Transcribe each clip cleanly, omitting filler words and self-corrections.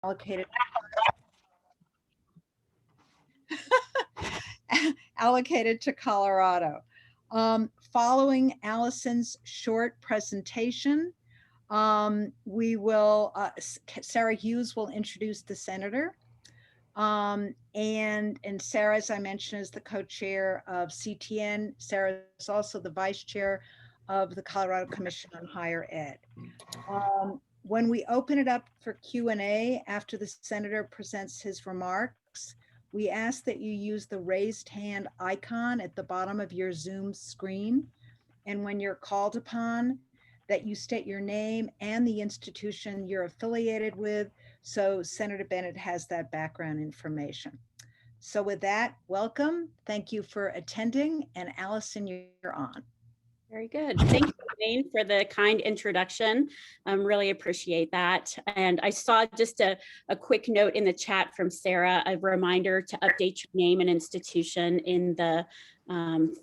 allocated allocated to Colorado. Following Allison's short presentation, we will, Sarah Hughes will introduce the senator. And Sarah, as I mentioned, is the co-chair of CTN. Sarah is also the vice chair of the Colorado Commission on Higher Ed. When we open it up for Q&A after the senator presents his remarks, we ask that you use the raised hand icon at the bottom of your Zoom screen. And when you're called upon, that you state your name and the institution you're affiliated with, so Senator Bennet has that background information. So with that, welcome. Thank you for attending. And Allison, you're on. Very good. Thank you, Jane, for the kind introduction. Really appreciate that. And I saw just a quick note in the chat from Sarah, a reminder to update your name and institution in the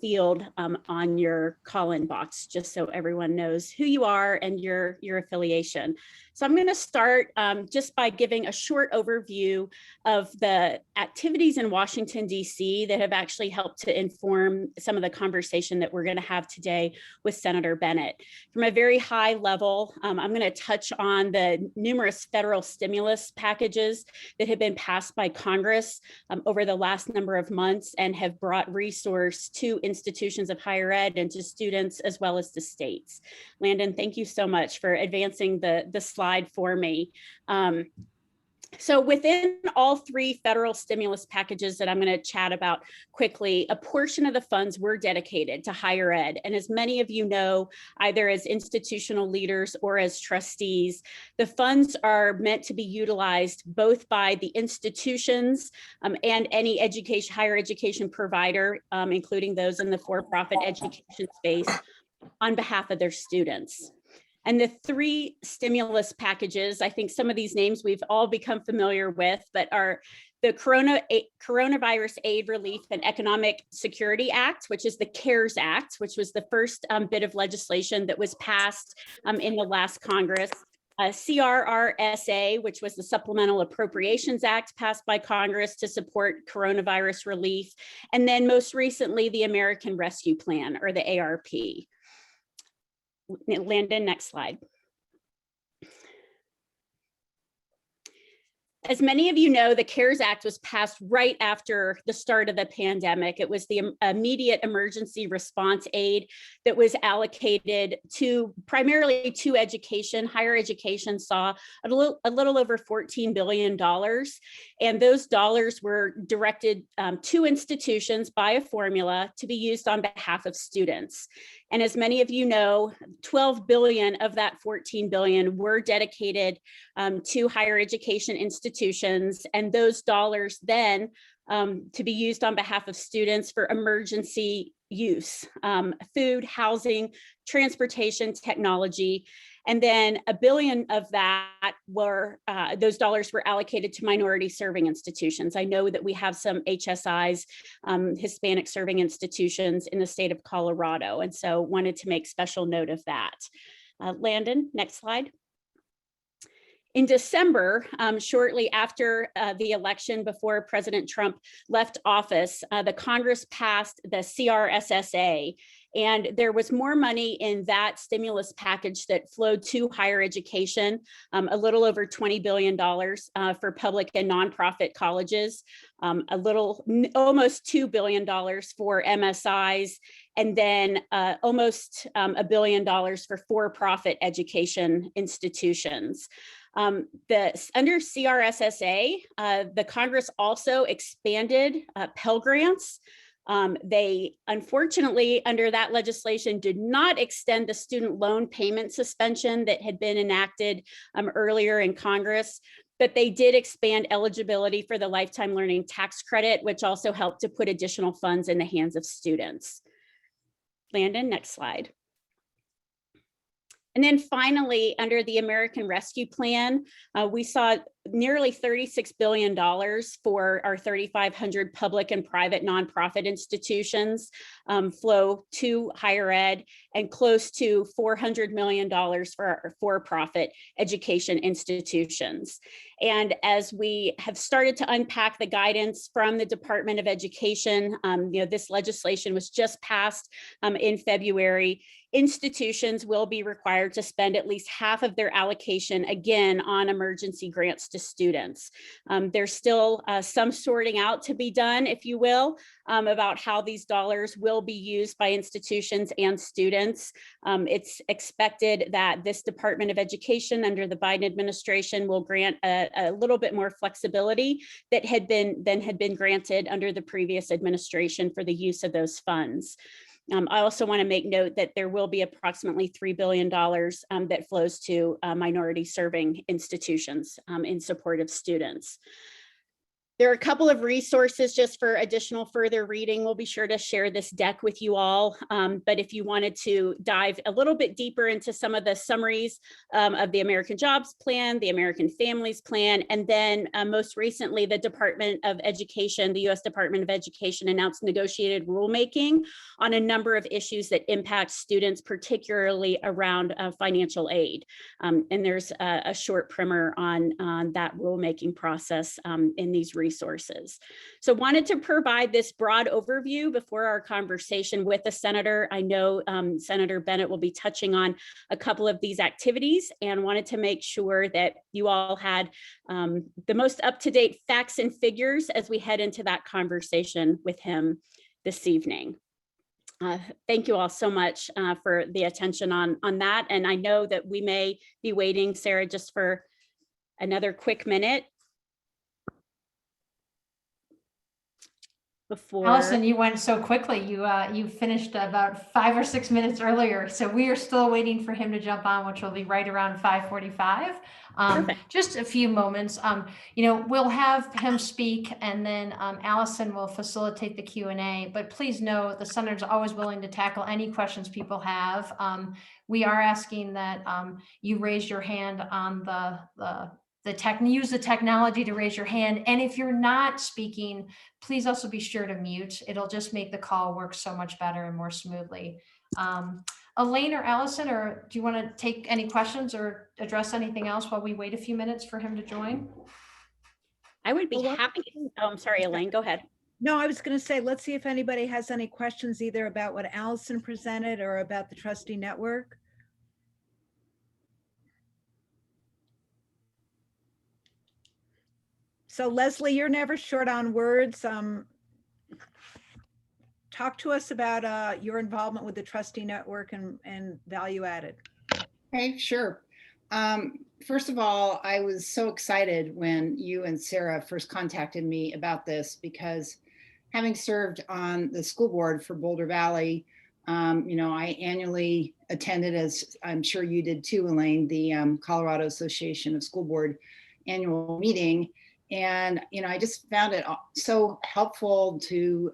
field on your call-in box, just so everyone knows who you are and your affiliation. So I'm going to start just by giving a short overview of the activities in Washington, D.C. that have actually helped to inform some of the conversation that we're going to have today with Senator Bennet. From a very high level, I'm going to touch on the numerous federal stimulus packages that have been passed by Congress over the last number of months and have brought resources to institutions of higher ed and to students as well as to states. Landon, thank you so much for advancing the slide for me. So within all three federal stimulus packages that I'm going to chat about quickly, a portion of the funds were dedicated to higher ed. And as many of you know, either as institutional leaders or as trustees, the funds are meant to be utilized both by the institutions and any higher education provider, including those in the for-profit education space, on behalf of their students. And the three stimulus packages, I think some of these names we've all become familiar with, but are the Coronavirus Aid, Relief, and Economic Security Act, which is the CARES Act, which was the first bit of legislation that was passed in the last Congress. CRRSA, which was the Supplemental Appropriations Act passed by Congress to support coronavirus relief. And then most recently, the American Rescue Plan, or the ARP. Landon, next slide. As many of you know, the CARES Act was passed right after the start of the pandemic. It was the immediate emergency response aid that was allocated primarily to education. Higher education saw a little over $14 billion. And those dollars were directed to institutions by a formula to be used on behalf of students. And as many of you know, 12 billion of that 14 billion were dedicated to higher education institutions, and those dollars then to be used on behalf of students for emergency use, food, housing, transportation, technology. And then $1 billion of that those dollars were allocated to minority serving institutions. I know that we have some HSIs, Hispanic serving institutions in the state of Colorado, and so wanted to make special note of that. Landon, next slide. In December, shortly after the election, before President Trump left office, the Congress passed the CRSSA, and there was more money in that stimulus package that flowed to higher education, a little over $20 billion for public and nonprofit colleges, almost $2 billion for MSIs, and then almost $1 billion for for-profit education institutions. Under CRSSA, the Congress also expanded Pell Grants. They, unfortunately, under that legislation, did not extend the student loan payment suspension that had been enacted earlier in Congress, but they did expand eligibility for the lifetime learning tax credit, which also helped to put additional funds in the hands of students. Landon, next slide. And then finally, under the American Rescue Plan, we saw nearly $36 billion for our 3,500 public and private nonprofit institutions flow to higher ed, and close to $400 million for our for-profit education institutions. And as we have started to unpack the guidance from the Department of Education, this legislation was just passed in February. Institutions will be required to spend at least half of their allocation again on emergency grants to students. There's still some sorting out to be done, if you will, about how these dollars will be used by institutions and students. It's expected that this Department of Education under the Biden administration will grant a little bit more flexibility that had been granted under the previous administration for the use of those funds. I also want to make note that there will be approximately $3 billion that flows to minority serving institutions in support of students. There are a couple of resources just for additional further reading. We'll be sure to share this deck with you all. But if you wanted to dive a little bit deeper into some of the summaries of the American Jobs Plan, the American Families Plan, and then most recently, the Department of Education, the US Department of Education announced negotiated rulemaking on a number of issues that impact students, particularly around financial aid. And there's a short primer on that rulemaking process in these resources. So wanted to provide this broad overview before our conversation with the senator. I know Senator Bennet will be touching on a couple of these activities, and wanted to make sure that you all had the most up-to-date facts and figures as we head into that conversation with him this evening. Thank you all so much for the attention on that. And I know that we may be waiting, Sarah, just for another quick minute before. Allison, you went so quickly. You finished about 5 or 6 minutes earlier. So we are still waiting for him to jump on, which will be right around 5:45. Just a few moments. We'll have him speak, and then Allison will facilitate the Q&A. But please know the senator's always willing to tackle any questions people have. We are asking that you raise your hand on use the technology to raise your hand. And if you're not speaking, please also be sure to mute. It'll just make the call work so much better and more smoothly. Elaine or Allison, or do you want to take any questions or address anything else while we wait a few minutes for him to join? I would be happy. Oh, I'm sorry, Elaine, go ahead. No, I was going to say, let's see if anybody has any questions either about what Allison presented or about the trustee network. So Leslie, you're never short on words. Talk to us about your involvement with the trustee network and value added. Okay, sure. First of all, I was so excited when you and Sarah first contacted me about this, because having served on the school board for Boulder Valley, I annually attended, as I'm sure you did too, Elaine, the Colorado Association of School Board annual meeting. And, I just found it so helpful to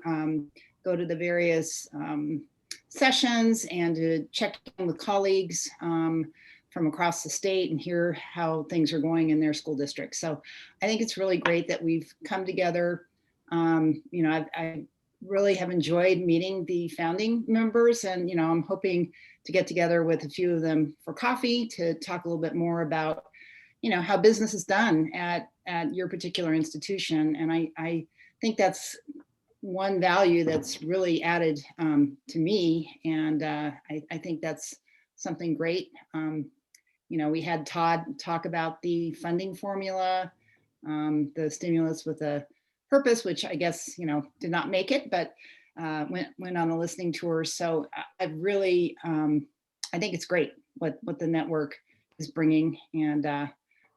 go to the various sessions and to check in with colleagues from across the state and hear how things are going in their school district. So I think it's really great that we've come together. I really have enjoyed meeting the founding members, and, I'm hoping to get together with a few of them for coffee to talk a little bit more about, how business is done at your particular institution. And I think that's one value that's really added to me. And I think that's something great. We had Todd talk about the funding formula, the stimulus with a purpose, which I guess, did not make it, but went on a listening tour. So I really, I think it's great what the network is bringing. And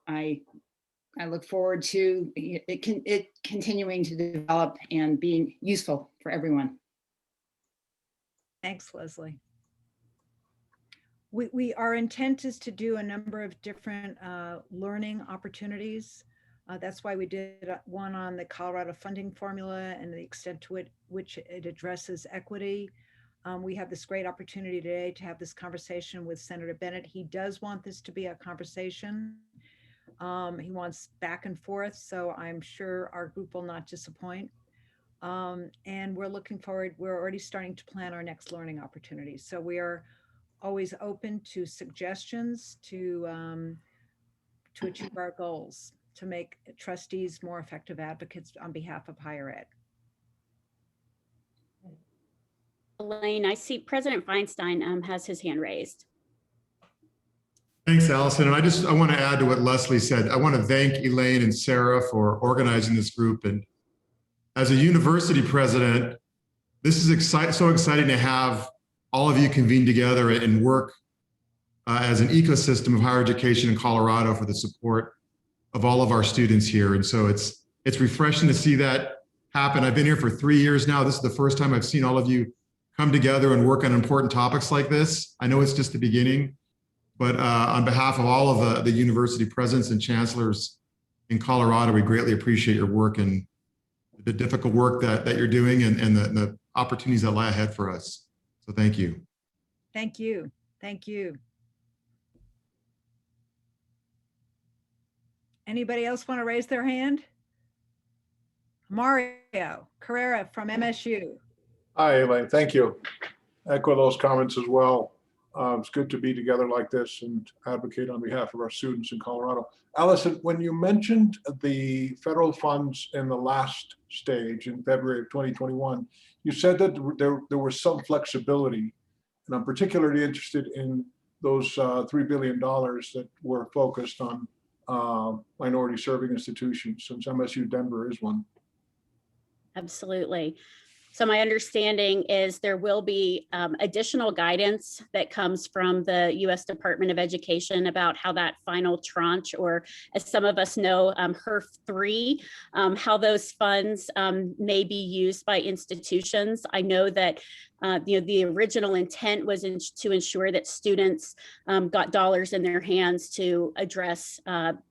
I look forward to it continuing to develop and being useful for everyone. Thanks, Leslie. Our intent is to do a number of different learning opportunities. That's why we did one on the Colorado funding formula and the extent to which it addresses equity. We have this great opportunity today to have this conversation with Senator Bennet. He does want this to be a conversation. He wants back and forth, so I'm sure our group will not disappoint. And we're looking forward, we're already starting to plan our next learning opportunities. So we are always open to suggestions to achieve our goals, to make trustees more effective advocates on behalf of higher ed. Elaine, I see President Feinstein has his hand raised. Thanks, Allison. And I want to add to what Leslie said. I want to thank Elaine and Sarah for organizing this group. And as a university president, this is so exciting to have all of you convene together and work as an ecosystem of higher education in Colorado for the support of all of our students here. And so it's refreshing to see that happen. I've been here for 3 years now. This is the first time I've seen all of you come together and work on important topics like this. I know it's just the beginning, but on behalf of all of the university presidents and chancellors in Colorado, we greatly appreciate your work and the difficult work that you're doing and the opportunities that lie ahead for us. So thank you. Thank you. Thank you. Anybody else want to raise their hand? Mario Carrera from MSU. Hi, Elaine. Thank you. Echo those comments as well. It's good to be together like this and advocate on behalf of our students in Colorado. Allison, when you mentioned the federal funds in the last stage in February of 2021, you said that there was some flexibility. And I'm particularly interested in those $3 billion that were focused on minority serving institutions, since MSU Denver is one. Absolutely. So my understanding is there will be additional guidance that comes from the U.S. Department of Education about how that final tranche, or as some of us know, HERF 3, how those funds may be used by institutions. I know that the original intent was to ensure that students got dollars in their hands to address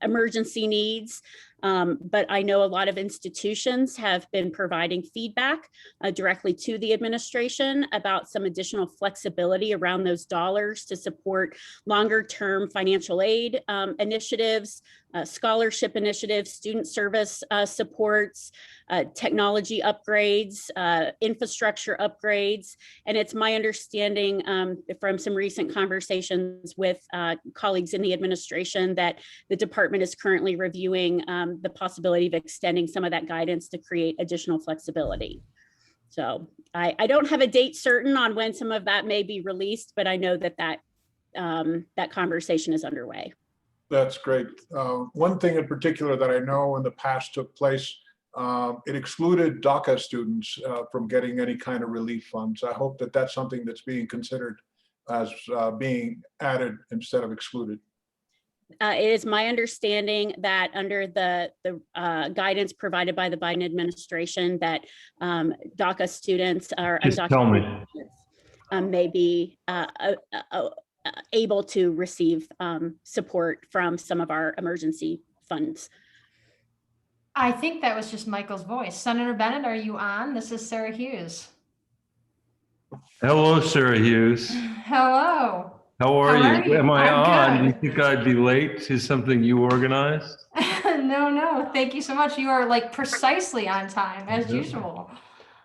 emergency needs. But I know a lot of institutions have been providing feedback directly to the administration about some additional flexibility around those dollars to support longer term financial aid initiatives, scholarship initiatives, student service supports, technology upgrades, infrastructure upgrades. And it's my understanding from some recent conversations with colleagues in the administration that the department is currently reviewing the possibility of extending some of that guidance to create additional flexibility. So I don't have a date certain on when some of that may be released, but I know that that conversation is underway. That's great. One thing in particular that I know in the past took place, it excluded DACA students from getting any kind of relief funds. I hope that that's something that's being considered as being added instead of excluded. It is my understanding that under the guidance provided by the Biden administration that DACA students are undocumented may be able to receive support from some of our emergency funds. I think that was just Michael's voice. Senator Bennet, are you on? This is Sarah Hughes. Hello, Sarah Hughes. Hello. How are you? Am I on? Good. Do you think I'd be late to something you organized? No. Thank you so much. You are like precisely on time as usual.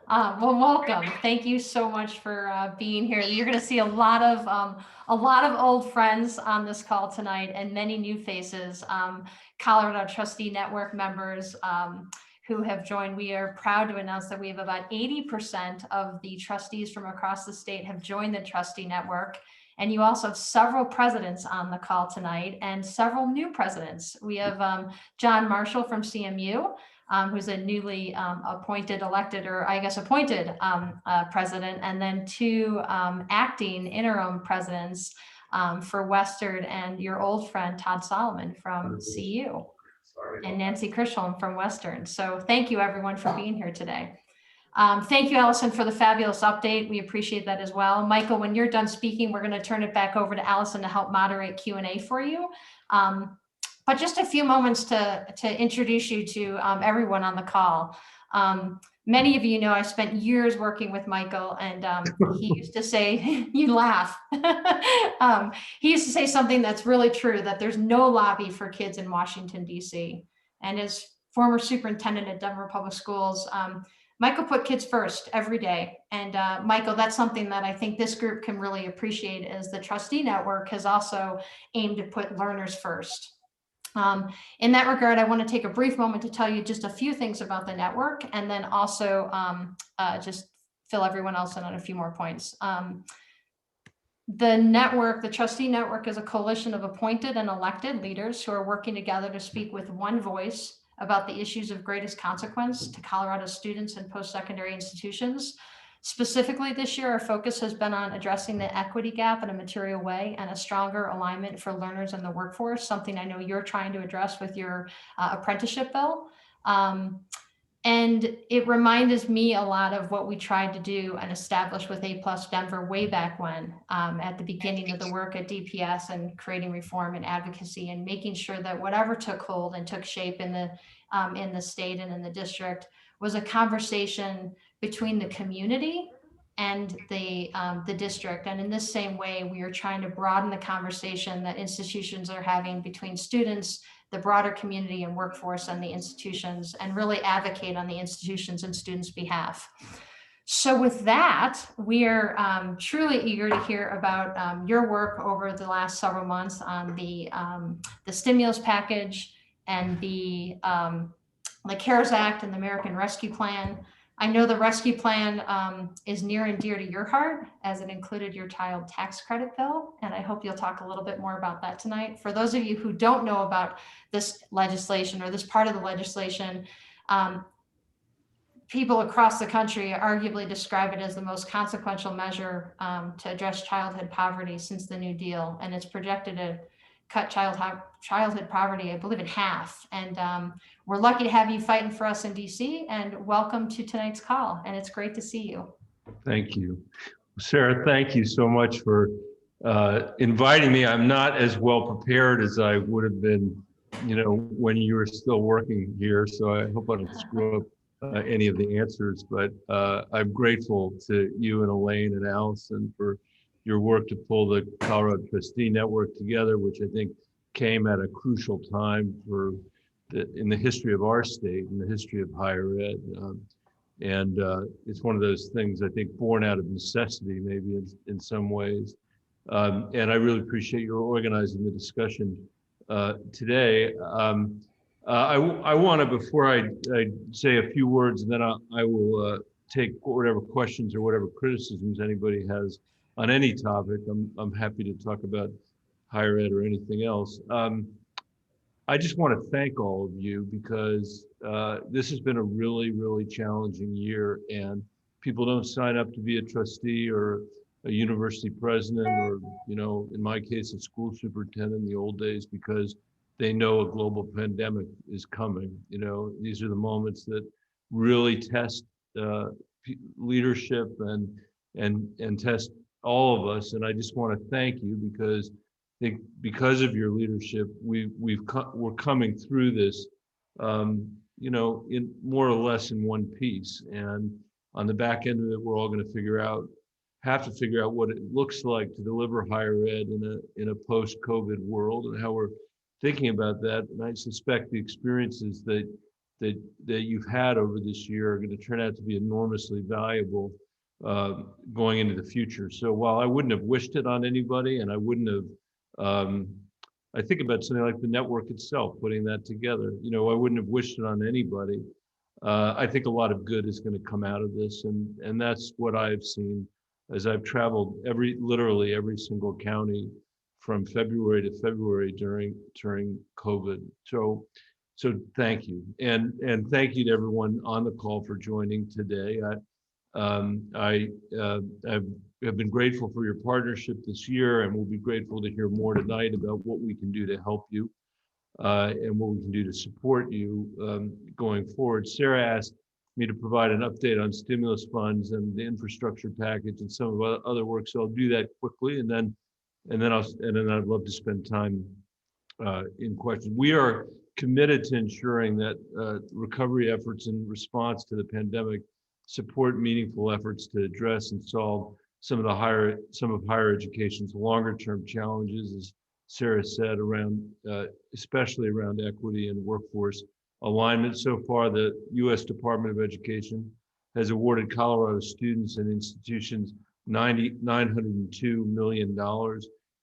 Well, welcome. Thank you so much for being here. You're going to see a lot of old friends on this call tonight and many new faces. Colorado Trustee Network members who have joined. We are proud to announce that we have about 80% of the trustees from across the state have joined the Trustee Network. And you also have several presidents on the call tonight and several new presidents. We have John Marshall from CMU, who's a newly appointed president, and then two acting interim presidents for Western, and your old friend Todd Solomon from CU, and Nancy Kirschholm from Western. So thank you everyone for being here today. Thank you, Allison, for the fabulous update. We appreciate that as well. Michael, when you're done speaking, we're going to turn it back over to Allison to help moderate Q&A for you. But just a few moments to introduce you to everyone on the call. Many of you know I spent years working with Michael, and he used to say, you laugh. He used to say something that's really true, that there's no lobby for kids in Washington, D.C. And as former superintendent at Denver Public Schools, Michael put kids first every day. And Michael, that's something that I think this group can really appreciate, is the trustee network has also aimed to put learners first. In that regard, I want to take a brief moment to tell you just a few things about the network, and then also just fill everyone else in on a few more points. The network, the trustee network, is a coalition of appointed and elected leaders who are working together to speak with one voice about the issues of greatest consequence to Colorado students and post-secondary institutions. Specifically this year, our focus has been on addressing the equity gap in a material way and a stronger alignment for learners in the workforce, something I know you're trying to address with your apprenticeship bill. And it reminded me a lot of what we tried to do and establish with A+ Denver way back when, at the beginning of the work at DPS and creating reform and advocacy and making sure that whatever took hold and took shape in the state and in the district was a conversation between the community and the district. And in this same way, we are trying to broaden the conversation that institutions are having between students, the broader community and workforce, and the institutions, and really advocate on the institutions and students' behalf. So with that, we are truly eager to hear about your work over the last several months on the stimulus package and the CARES Act and the American Rescue Plan. I know the rescue plan is near and dear to your heart, as it included your child tax credit bill, and I hope you'll talk a little bit more about that tonight. For those of you who don't know about this legislation or this part of the legislation, people across the country arguably describe it as the most consequential measure to address childhood poverty since the New Deal, and it's projected to cut childhood poverty, I believe, in half. And we're lucky to have you fighting for us in DC, and welcome to tonight's call. And it's great to see you. Thank you. Sarah, thank you so much for inviting me. I'm not as well prepared as I would have been, when you were still working here. So I hope I don't screw up any of the answers, but I'm grateful to you and Elaine and Allison for your work to pull the Colorado Trustee Network together, which I think came at a crucial time in the history of our state, in the history of higher ed. And it's one of those things, I think, born out of necessity, maybe in some ways. And I really appreciate your organizing the discussion today. I want to, before I say a few words, and then I will take whatever questions or whatever criticisms anybody has on any topic. I'm happy to talk about higher ed or anything else. I just want to thank all of you, because this has been a really, really challenging year, and people don't sign up to be a trustee or a university president or, in my case, a school superintendent in the old days, because they know a global pandemic is coming. These are the moments that really test leadership and test all of us. And I just want to thank you, because I think because of your leadership, we're coming through this, in more or less in one piece. And on the back end of it, we're all going to have to figure out what it looks like to deliver higher ed in a post-COVID world, and how we're thinking about that. And I suspect the experiences that you've had over this year are going to turn out to be enormously valuable going into the future. So while I wouldn't have wished it on anybody, and I wouldn't have, I think about something like the network itself, putting that together, I wouldn't have wished it on anybody. I think a lot of good is going to come out of this. And that's what I've seen as I've traveled literally every single county from February to February during COVID. So thank you. And thank you to everyone on the call for joining today. I have been grateful for your partnership this year, and we'll be grateful to hear more tonight about what we can do to help you and what we can do to support you going forward. Sarah asked me to provide an update on stimulus funds and the infrastructure package and some of the other work, so I'll do that quickly, and then I'd love to spend time in questions. We are committed to ensuring that recovery efforts in response to the pandemic support meaningful efforts to address and solve some of higher education's longer term challenges, as Sarah said, around especially around equity and workforce alignment. So far, the U.S. Department of Education has awarded Colorado students and institutions $902 million.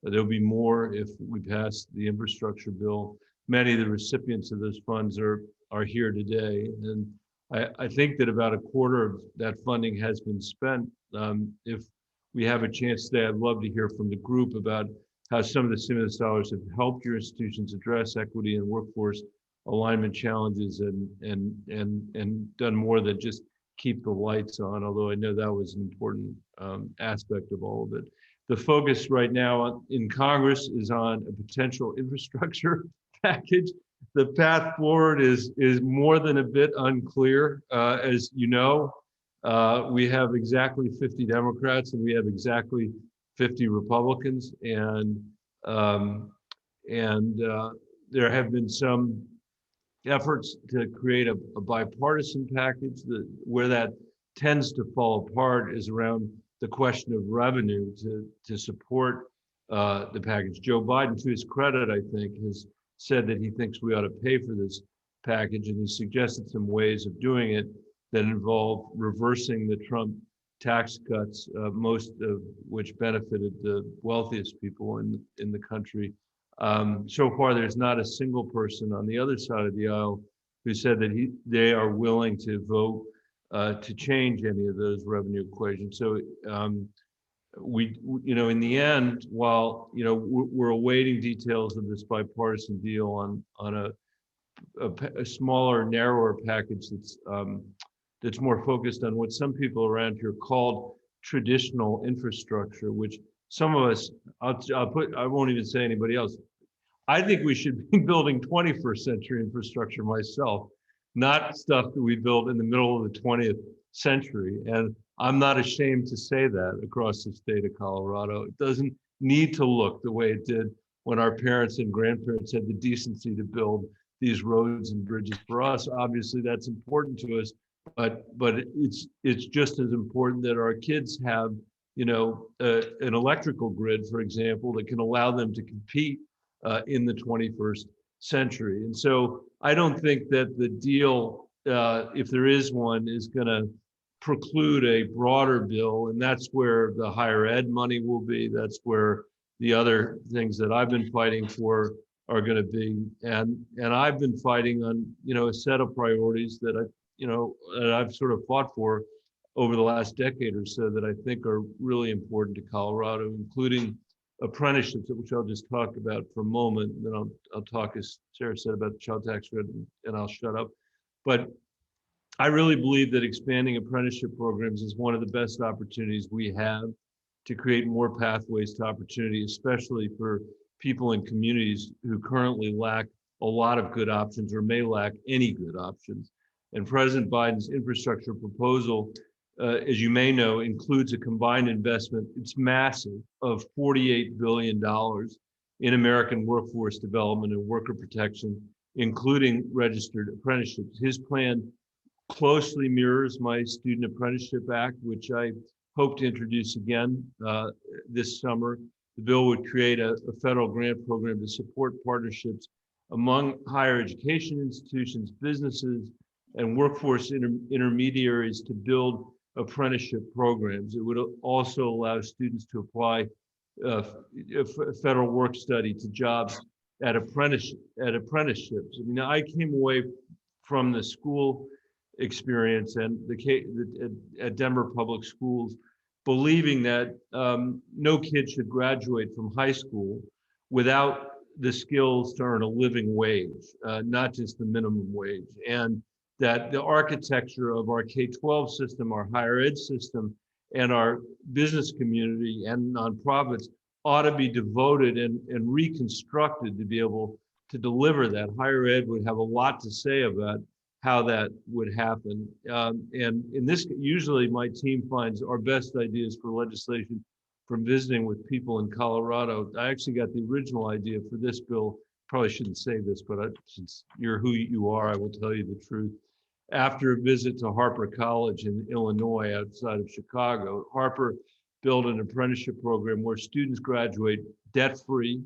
There'll be more if we pass the infrastructure bill. Many of the recipients of those funds are here today. And I think that about a quarter of that funding has been spent. If we have a chance today, I'd love to hear from the group about how some of the stimulus dollars have helped your institutions address equity and workforce alignment challenges and done more than just keep the lights on, although I know that was an important aspect of all of it. The focus right now in Congress is on a potential infrastructure package. The path forward is more than a bit unclear. As you know, we have exactly 50 Democrats and we have exactly 50 Republicans, and there have been some efforts to create a bipartisan package. Where that tends to fall apart is around the question of revenue to support the package. Joe Biden, to his credit, I think, has said that he thinks we ought to pay for this package, and he suggested some ways of doing it that involve reversing the Trump tax cuts, most of which benefited the wealthiest people in the country. So far, there's not a single person on the other side of the aisle who said that they are willing to vote to change any of those revenue equations. So in the end, while we're awaiting details of this bipartisan deal on a smaller, narrower package that's more focused on what some people around here called traditional infrastructure, which some of us, I won't even say anybody else. I think we should be building 21st century infrastructure myself, not stuff that we built in the middle of the 20th century. And I'm not ashamed to say that across the state of Colorado. It doesn't need to look the way it did when our parents and grandparents had the decency to build these roads and bridges. For us, obviously, that's important to us, but it's just as important that our kids have, an electrical grid, for example, that can allow them to compete in the 21st century. And so I don't think that the deal, if there is one, is going to preclude a broader bill. And that's where the higher ed money will be. That's where the other things that I've been fighting for are going to be. And I've been fighting on, a set of priorities that I've sort of fought for over the last decade or so that I think are really important to Colorado, including apprenticeships, which I'll just talk about for a moment. And then I'll talk, as Sarah said, about the child tax credit, and I'll shut up. But I really believe that expanding apprenticeship programs is one of the best opportunities we have to create more pathways to opportunity, especially for people in communities who currently lack a lot of good options or may lack any good options. And President Biden's infrastructure proposal, as you may know, includes a combined investment, it's massive, of $48 billion in American workforce development and worker protection, including registered apprenticeships. His plan closely mirrors my Student Apprenticeship Act, which I hope to introduce again this summer. The bill would create a federal grant program to support partnerships among higher education institutions, businesses, and workforce intermediaries to build apprenticeship programs. It would also allow students to apply federal work study to jobs at apprenticeships. I mean, I came away from the school experience and at Denver Public Schools believing that no kid should graduate from high school without the skills to earn a living wage, not just the minimum wage. And that the architecture of our K-12 system, our higher ed system, and our business community and nonprofits ought to be devoted and reconstructed to be able to deliver that. Higher ed would have a lot to say about how that would happen. And in this, usually my team finds our best ideas for legislation from visiting with people in Colorado. I actually got the original idea for this bill probably shouldn't say this, but since you're who you are, I will tell you the truth. After a visit to Harper College in Illinois outside of Chicago, Harper built an apprenticeship program where students graduate debt-free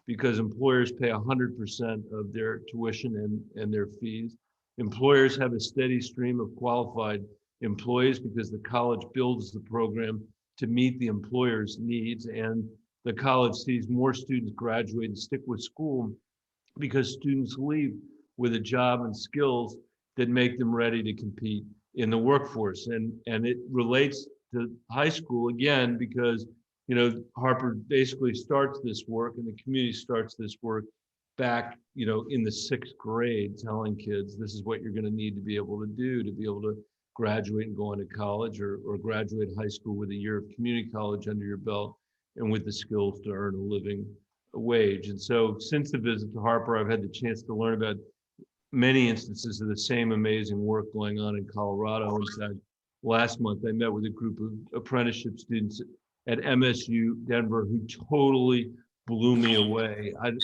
because employers pay 100% of their tuition and their fees. Employers have a steady stream of qualified employees because the college builds the program to meet the employer's needs, and the college sees more students graduate and stick with school because students leave with a job and skills that make them ready to compete in the workforce. And it relates to high school again, because, you know, Harper basically starts this work and the community starts this work back, you know, in the 6th grade, telling kids this is what you're going to need to be able to do to be able to graduate and go into college, or graduate high school with a year of community college under your belt and with the skills to earn a living wage. And so since the visit to Harper, I've had the chance to learn about many instances of the same amazing work going on in Colorado. In fact, last month I met with a group of apprenticeship students at MSU Denver who totally blew me away. I'm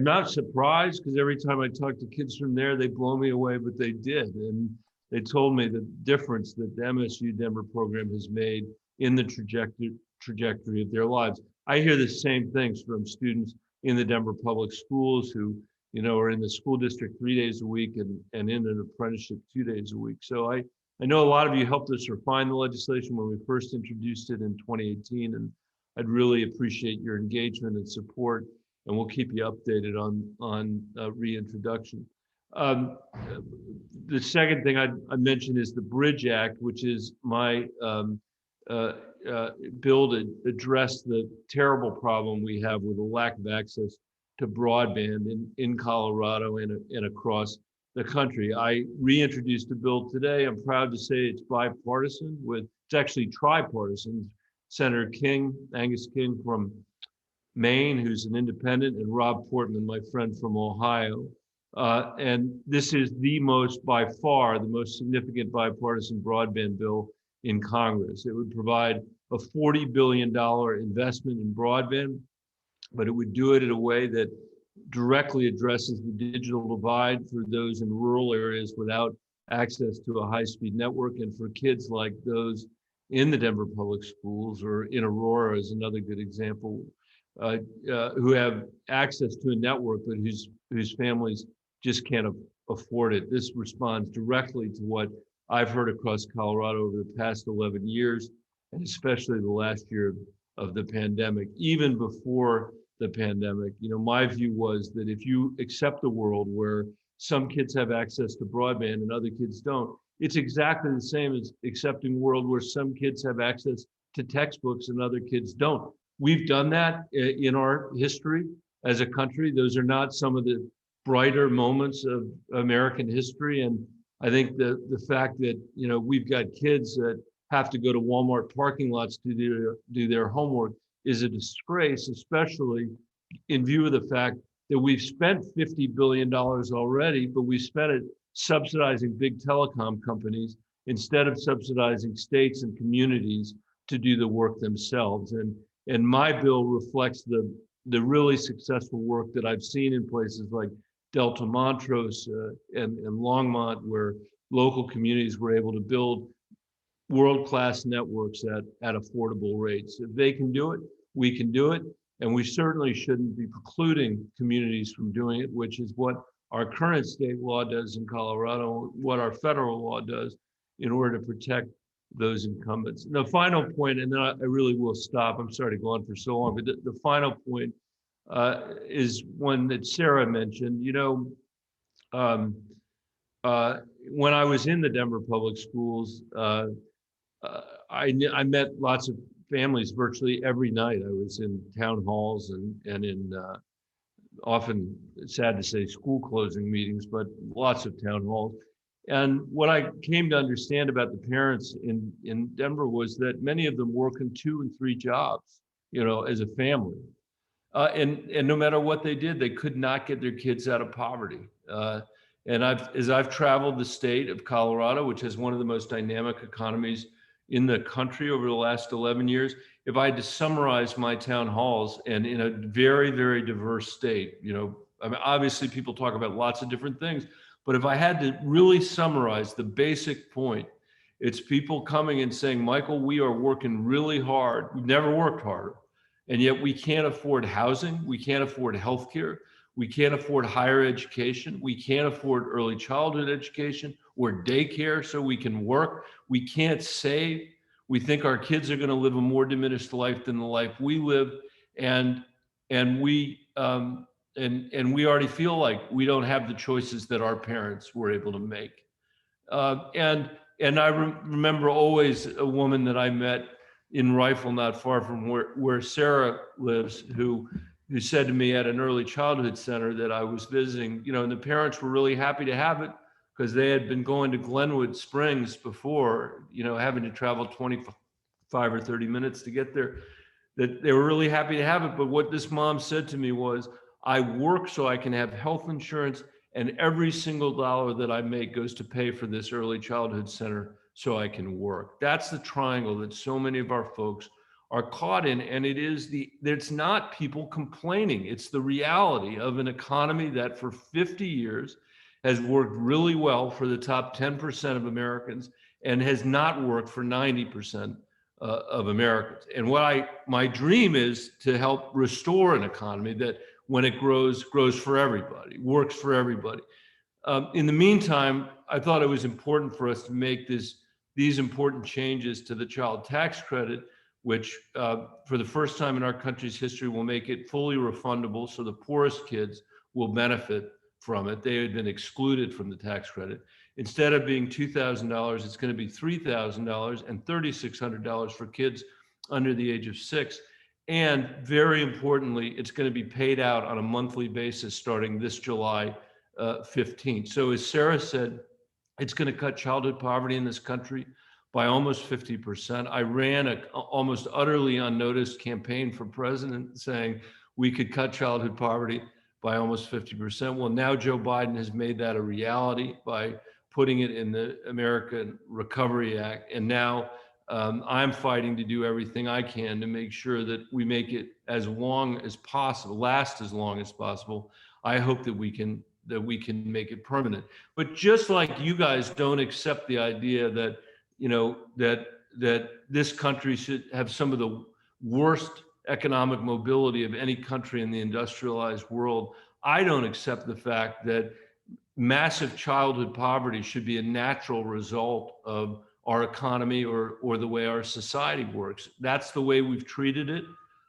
not surprised, because every time I talk to kids from there, they blow me away, but they did. And they told me the difference that the MSU Denver program has made in the trajectory of their lives. I hear the same things from students in the Denver public schools who, you know, are in the school district 3 days a week and in an apprenticeship 2 days a week. So I know a lot of you helped us refine the legislation when we first introduced it in 2018, and I'd really appreciate your engagement and support, and we'll keep you updated on reintroduction. The second thing I mentioned is the Bridge Act, which is my bill to address the terrible problem we have with the lack of access to broadband in Colorado and across the country. I reintroduced a bill today. I'm proud to say it's bipartisan. It's actually tripartisan. Senator King, Angus King from Maine, who's an independent, and Rob Portman, my friend from Ohio. And this is by far the most significant bipartisan broadband bill in Congress. It would provide a $40 billion investment in broadband, but it would do it in a way that directly addresses the digital divide for those in rural areas without access to a high-speed network, and for kids like those in the Denver public schools, or in Aurora is another good example, who have access to a network but whose families just can't afford it. This responds directly to what I've heard across Colorado over the past 11 years, and especially the last year of the pandemic. Even before the pandemic, you know, my view was that if you accept a world where some kids have access to broadband and other kids don't, it's exactly the same as accepting a world where some kids have access to textbooks and other kids don't. We've done that in our history as a country. Those are not some of the brighter moments of American history. And I think the fact that, you know, we've got kids that have to go to Walmart parking lots to do their homework is a disgrace, especially in view of the fact that we've spent $50 billion already, but we spent it subsidizing big telecom companies instead of subsidizing states and communities to do the work themselves. And my bill reflects the really successful work that I've seen in places like Delta Montrose and Longmont, where local communities were able to build world-class networks at affordable rates. If they can do it, we can do it. And we certainly shouldn't be precluding communities from doing it, which is what our current state law does in Colorado, what our federal law does in order to protect those incumbents. And the final point, and then I really will stop. I'm sorry to go on for so long, but the final point is one that Sarah mentioned. You know, when I was in the Denver public schools, I met lots of families virtually every night. I was in town halls and in often, sad to say, school closing meetings, but lots of town halls. And what I came to understand about the parents in Denver was that many of them working 2 and 3 jobs, you know, as a family. And no matter what they did, they could not get their kids out of poverty. And as I've traveled the state of Colorado, which has one of the most dynamic economies in the country over the last 11 years. If I had to summarize my town halls, and in a very, very diverse state, you know, I mean, obviously people talk about lots of different things, but if I had to really summarize the basic point, it's people coming and saying, Michael, we are working really hard. We've never worked harder. And yet we can't afford housing. We can't afford healthcare. We can't afford higher education. We can't afford early childhood education or daycare so we can work. We can't save. We think our kids are going to live a more diminished life than the life we live. And we already feel like we don't have the choices that our parents were able to make. And I remember always a woman that I met in Rifle, not far from where Sarah lives, who said to me at an early childhood center that I was visiting, you know, and the parents were really happy to have it because they had been going to Glenwood Springs before, you know, having to travel 25 or 30 minutes to get there, that they were really happy to have it. But what this mom said to me was, I work so I can have health insurance, and every single dollar that I make goes to pay for this early childhood center so I can work. That's the triangle that so many of our folks are caught in. And it's not people complaining. It's the reality of an economy that for 50 years has worked really well for the top 10% of Americans and has not worked for 90% of Americans. And my dream is to help restore an economy that when it grows for everybody, works for everybody. In the meantime, I thought it was important for us to make these important changes to the child tax credit, which for the first time in our country's history will make it fully refundable, so the poorest kids will benefit from it. They had been excluded from the tax credit. Instead of being $2,000, it's going to be $3,000 and $3,600 for kids under the age of 6. And very importantly, it's going to be paid out on a monthly basis starting this July 15th. So as Sarah said, it's going to cut childhood poverty in this country by almost 50%. I ran an almost utterly unnoticed campaign for president saying we could cut childhood poverty by almost 50%. Well, now Joe Biden has made that a reality by putting it in the American Recovery Act. And now I'm fighting to do everything I can to make sure that we make it as long as possible, last as long as possible. I hope that we can make it permanent. But just like you guys don't accept the idea that, you know, that this country should have some of the worst economic mobility of any country in the industrialized world, I don't accept the fact that massive childhood poverty should be a natural result of our economy or the way our society works. That's the way we've treated it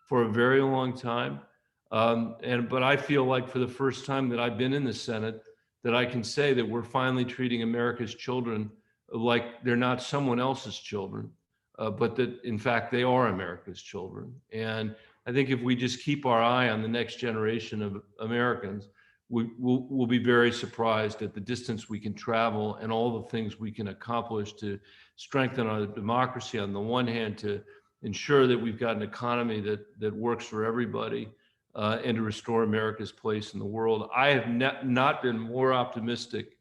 for a very long time. But I feel like for the first time that I've been in the Senate, that I can say that we're finally treating America's children like they're not someone else's children, but that in fact they are America's children. And I think if we just keep our eye on the next generation of Americans, we'll be very surprised at the distance we can travel and all the things we can accomplish to strengthen our democracy on the one hand, to ensure that we've got an economy that works for everybody, and to restore America's place in the world. I have not been more optimistic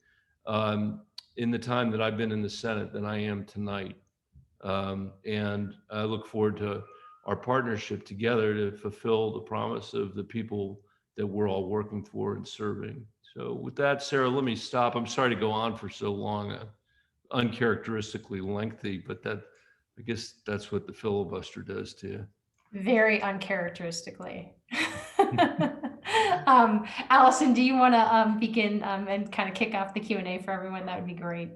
in the time that I've been in the Senate than I am tonight. And I look forward to our partnership together to fulfill the promise of the people that we're all working for and serving. So with that, Sarah, let me stop. I'm sorry to go on for so long, uncharacteristically lengthy, but I guess that's what the filibuster does to you. Very uncharacteristically. Allison, do you want to begin and kind of kick off the Q&A for everyone? That would be great.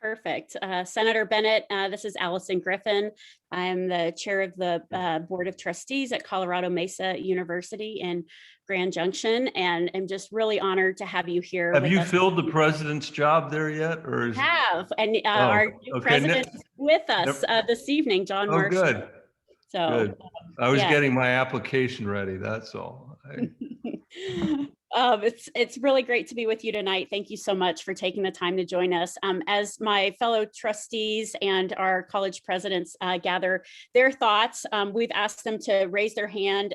Perfect. Senator Bennet, this is Allison Griffin. I'm the chair of the Board of Trustees at Colorado Mesa University in Grand Junction, and I'm just really honored to have you here. Have you filled the president's job there yet? Or is our new president is with us this evening, John Marshall. Good. So good. I was getting my application ready, that's all. It's really great to be with you tonight. Thank you so much for taking the time to join us. As my fellow trustees and our college presidents gather their thoughts, we've asked them to raise their hand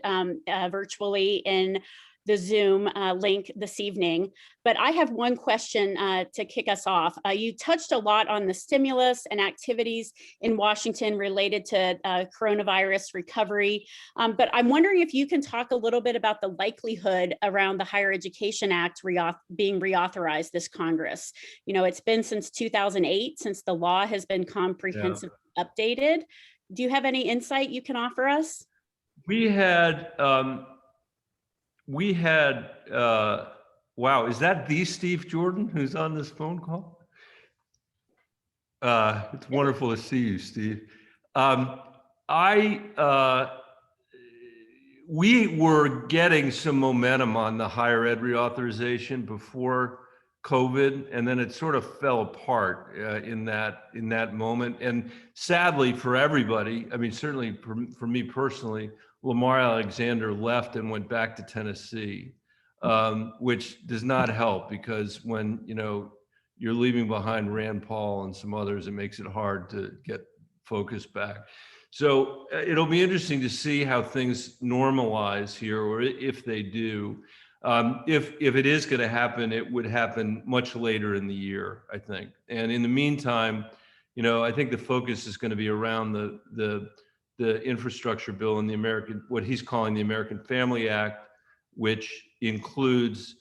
virtually in the Zoom link this evening. But I have one question to kick us off. You touched a lot on the stimulus and activities in Washington related to coronavirus recovery. But I'm wondering if you can talk a little bit about the likelihood around the Higher Education Act being reauthorized this Congress. You know, it's been since 2008 since the law has been comprehensively updated. Do you have any insight you can offer us? We had, wow, is that the Steve Jordan who's on this phone call? It's wonderful to see you, Steve. We were getting some momentum on the higher ed reauthorization before COVID, and then it sort of fell apart in that moment. And sadly for everybody, I mean, certainly for me personally, Lamar Alexander left and went back to Tennessee, which does not help, because when you're leaving behind Rand Paul and some others, it makes it hard to get focus back. So it'll be interesting to see how things normalize here, or if they do. If it is going to happen, it would happen much later in the year, I think. And in the meantime, I think the focus is going to be around the infrastructure bill and what he's calling the American Family Act, which includes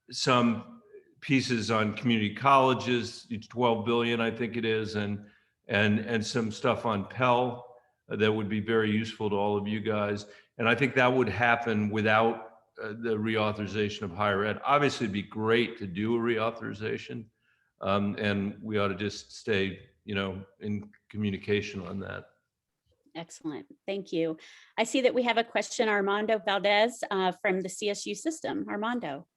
some pieces on community colleges. It's $12 billion, I think it is, and some stuff on Pell that would be very useful to all of you guys. And I think that would happen without the reauthorization of higher ed. Obviously, it'd be great to do a reauthorization, and we ought to just stay, in communication on that. Excellent, thank you. I see that we have a question, Armando Valdez from the CSU system. Armando.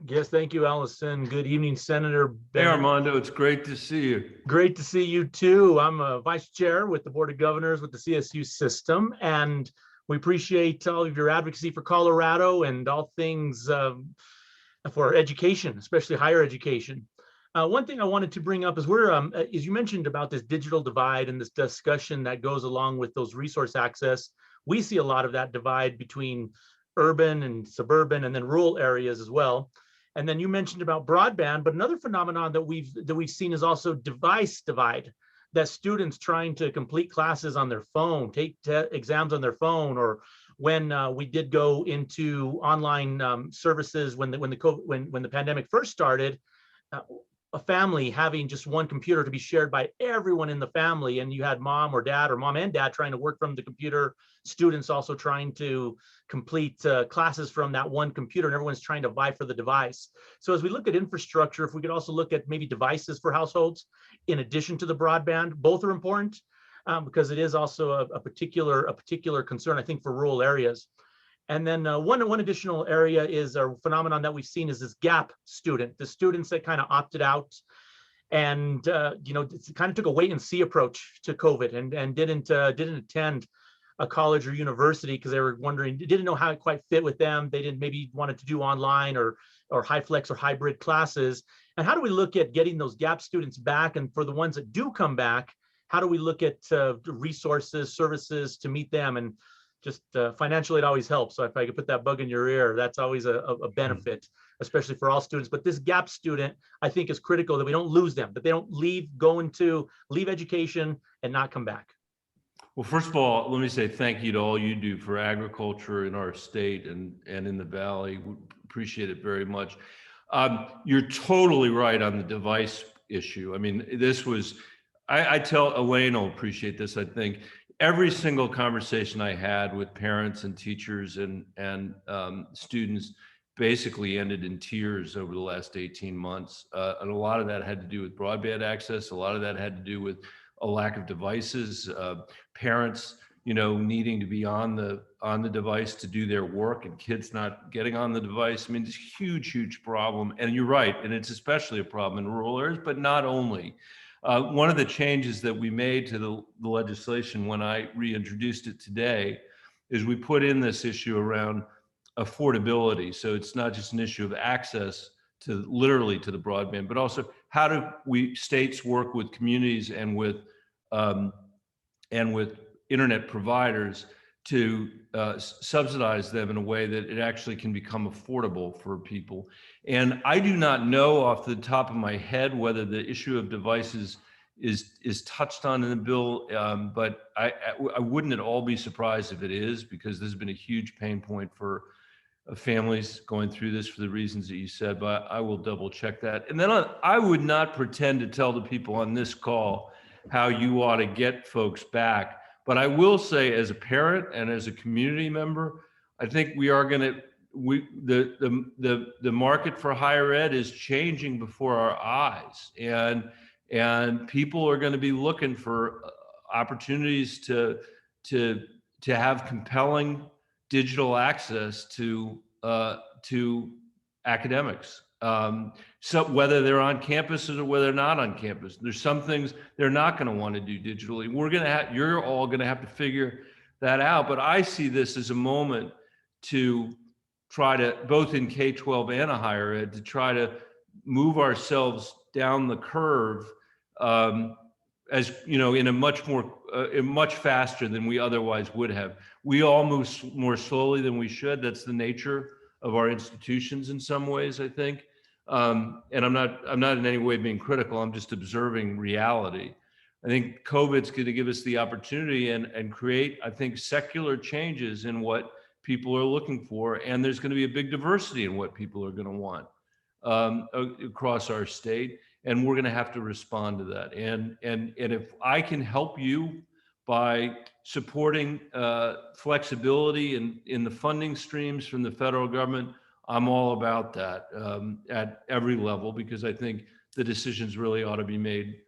Yes, thank you, Allison. Good evening, Senator Bennet. Hey, Armando, it's great to see you. Great to see you too. I'm a vice chair with the Board of Governors with the CSU system, and we appreciate all of your advocacy for Colorado and all things for education, especially higher education. One thing I wanted to bring up is as you mentioned about this digital divide and this discussion that goes along with those resource access, we see a lot of that divide between urban and suburban and then rural areas as well. And then you mentioned about broadband, but another phenomenon that we've seen is also device divide, that students trying to complete classes on their phone, take exams on their phone, or when we did go into online services when the pandemic first started, a family having just one computer to be shared by everyone in the family, and you had mom and dad trying to work from the computer, students also trying to complete classes from that one computer, and everyone's trying to vie for the device. So as we look at infrastructure, if we could also look at maybe devices for households in addition to the broadband, both are important because it is also a particular concern, I think, for rural areas. And then one additional area is a phenomenon that we've seen is this gap student, the students that kind of opted out and kind of took a wait and see approach to COVID and didn't attend a college or university because they were didn't know how it quite fit with them. They didn't maybe wanted to do online or high flex or hybrid classes. And how do we look at getting those gap students back? And for the ones that do come back, how do we look at resources, services to meet them? And just financially, it always helps. So if I could put that bug in your ear, that's always a benefit, especially for all students. But this gap student, I think, is critical that we don't lose them, that they don't leave education and not come back. Well, first of all, let me say thank you to all you do for agriculture in our state and in the Valley. We appreciate it very much. You're totally right on the device issue. I mean, I tell Elaine will appreciate this, I think. Every single conversation I had with parents and teachers and students basically ended in tears over the last 18 months. And a lot of that had to do with broadband access. A lot of that had to do with a lack of devices, parents, needing to be on the device to do their work and kids not getting on the device. I mean, it's a huge, huge problem. And you're right. And it's especially a problem in rural areas, but not only. One of the changes that we made to the legislation when I reintroduced it today is we put in this issue around affordability. So it's not just an issue of access literally to the broadband, but also how do states work with communities and with internet providers subsidize them in a way that it actually can become affordable for people. And I do not know off the top of my head whether the issue of devices is touched on in the bill, but I wouldn't at all be surprised if it is, because this has been a huge pain point for families going through this for the reasons that you said, but I will double check that. And then I would not pretend to tell the people on this call how you ought to get folks back. But I will say, as a parent and as a community member, I think we are going to, the market for higher ed is changing before our eyes, and people are going to be looking for opportunities to have compelling digital access to academics. So whether they're on campus or whether they're not on campus, there's some things they're not going to want to do digitally. You're all going to have to figure that out. But I see this as a moment to try to, both in K-12 and a higher ed, to try to move ourselves down the curve, as you know, in a much faster than we otherwise would have. We all move more slowly than we should. That's the nature of our institutions in some ways, I think. And I'm not in any way being critical. I'm just observing reality. I think COVID's going to give us the opportunity and create, I think, secular changes in what people are looking for. And there's going to be a big diversity in what people are going to want across our state. And we're going to have to respond to that. And if I can help you by supporting flexibility in the funding streams from the federal government, I'm all about that at every level, because I think the decisions really ought to be made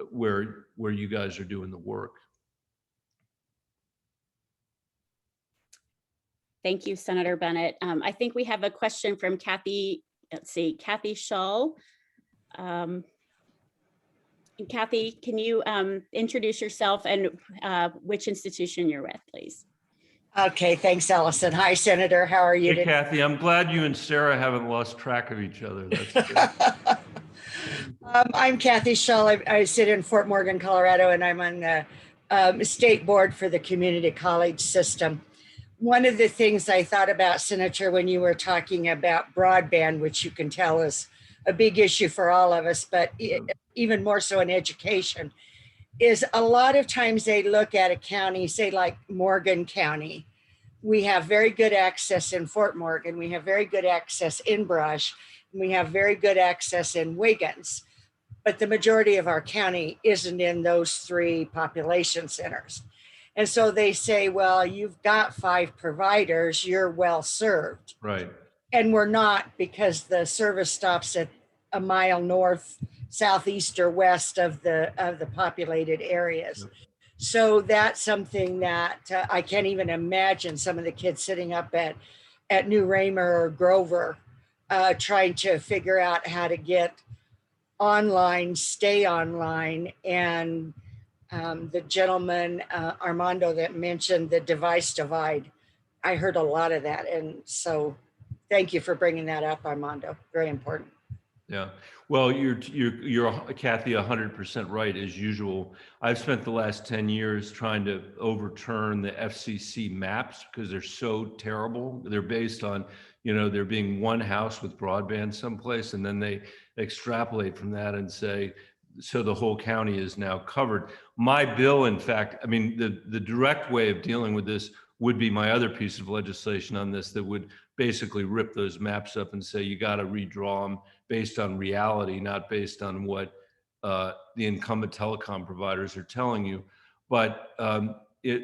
where you guys are doing the work. Thank you, Senator Bennet. I think we have a question from Kathy. Let's see, Kathy Shull. Kathy, can you introduce yourself and which institution you're with, please? Okay, thanks, Allison. Hi, Senator. How are you? Hey, Kathy, I'm glad you and Sarah haven't lost track of each other. That's good. I'm Kathy Shull. I sit in Fort Morgan, Colorado, and I'm on the state board for the community college system. One of the things I thought about, Senator, when you were talking about broadband, which you can tell is a big issue for all of us, but even more so in education, is a lot of times they look at a county, say like Morgan County. We have very good access in Fort Morgan. We have very good access in Brush. And we have very good access in Wiggins. But the majority of our county isn't in those three population centers. And so they say, well, you've got 5 providers, you're well served. Right. And we're not, because the service stops at a mile north, southeast, or west of the populated areas. Yep. So that's something that I can't even imagine some of the kids sitting up at New Raymer or Grover trying to figure out how to get online, stay online. And the gentleman, Armando, that mentioned the device divide, I heard a lot of that. And so thank you for bringing that up, Armando. Very important. Yeah, well, you're Kathy 100% right, as usual. I've spent the last 10 years trying to overturn the FCC maps because they're so terrible. They're based on, there being one house with broadband someplace, and then they extrapolate from that and say, so the whole county is now covered. My bill, in fact, I mean, the direct way of dealing with this would be my other piece of legislation on this that would basically rip those maps up and say you got to redraw them based on reality, not based on what the incumbent telecom providers are telling you. But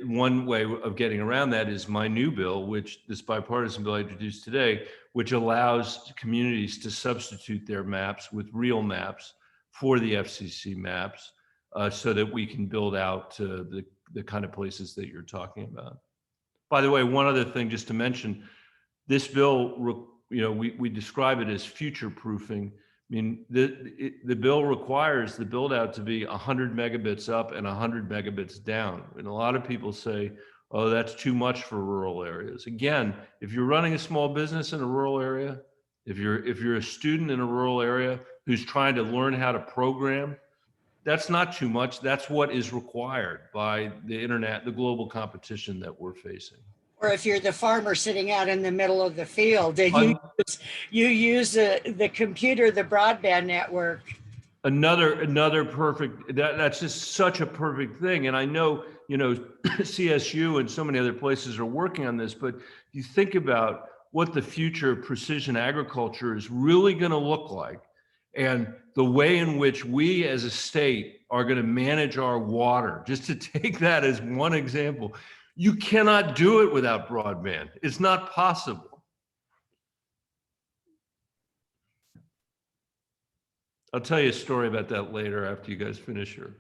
one way of getting around that is my new bill, which this bipartisan bill I introduced today, which allows communities to substitute their maps with real maps for the FCC maps, so that we can build out to the kind of places that you're talking about. By the way, one other thing just to mention, this bill, we describe it as future proofing. I mean, the bill requires the build out to be 100 megabits up and 100 megabits down. And a lot of people say, oh, that's too much for rural areas. Again, if you're running a small business in a rural area, if you're a student in a rural area who's trying to learn how to program, that's not too much. That's what is required by the internet, the global competition that we're facing. Or if you're the farmer sitting out in the middle of the field and you use the computer, the broadband network. Another perfect, that's just such a perfect thing. And I know, CSU and so many other places are working on this, but you think about what the future of precision agriculture is really going to look like, and the way in which we as a state are going to manage our water, just to take that as one example. You cannot do it without broadband. It's not possible. I'll tell you a story about that later after you guys finish your.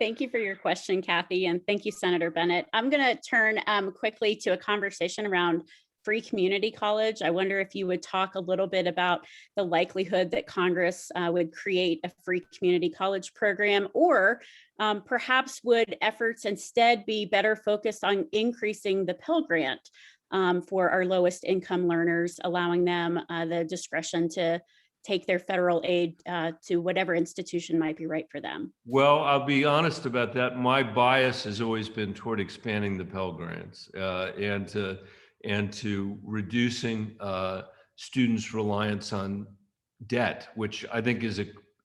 Thank you for your question, Kathy, and thank you, Senator Bennet. I'm going to turn quickly to a conversation around free community college. I wonder if you would talk a little bit about the likelihood that Congress would create a free community college program, or perhaps would efforts instead be better focused on increasing the Pell Grant for our lowest income learners, allowing them the discretion to take their federal aid to whatever institution might be right for them? Well, I'll be honest about that. My bias has always been toward expanding the Pell Grants and to reducing students' reliance on debt, which I think is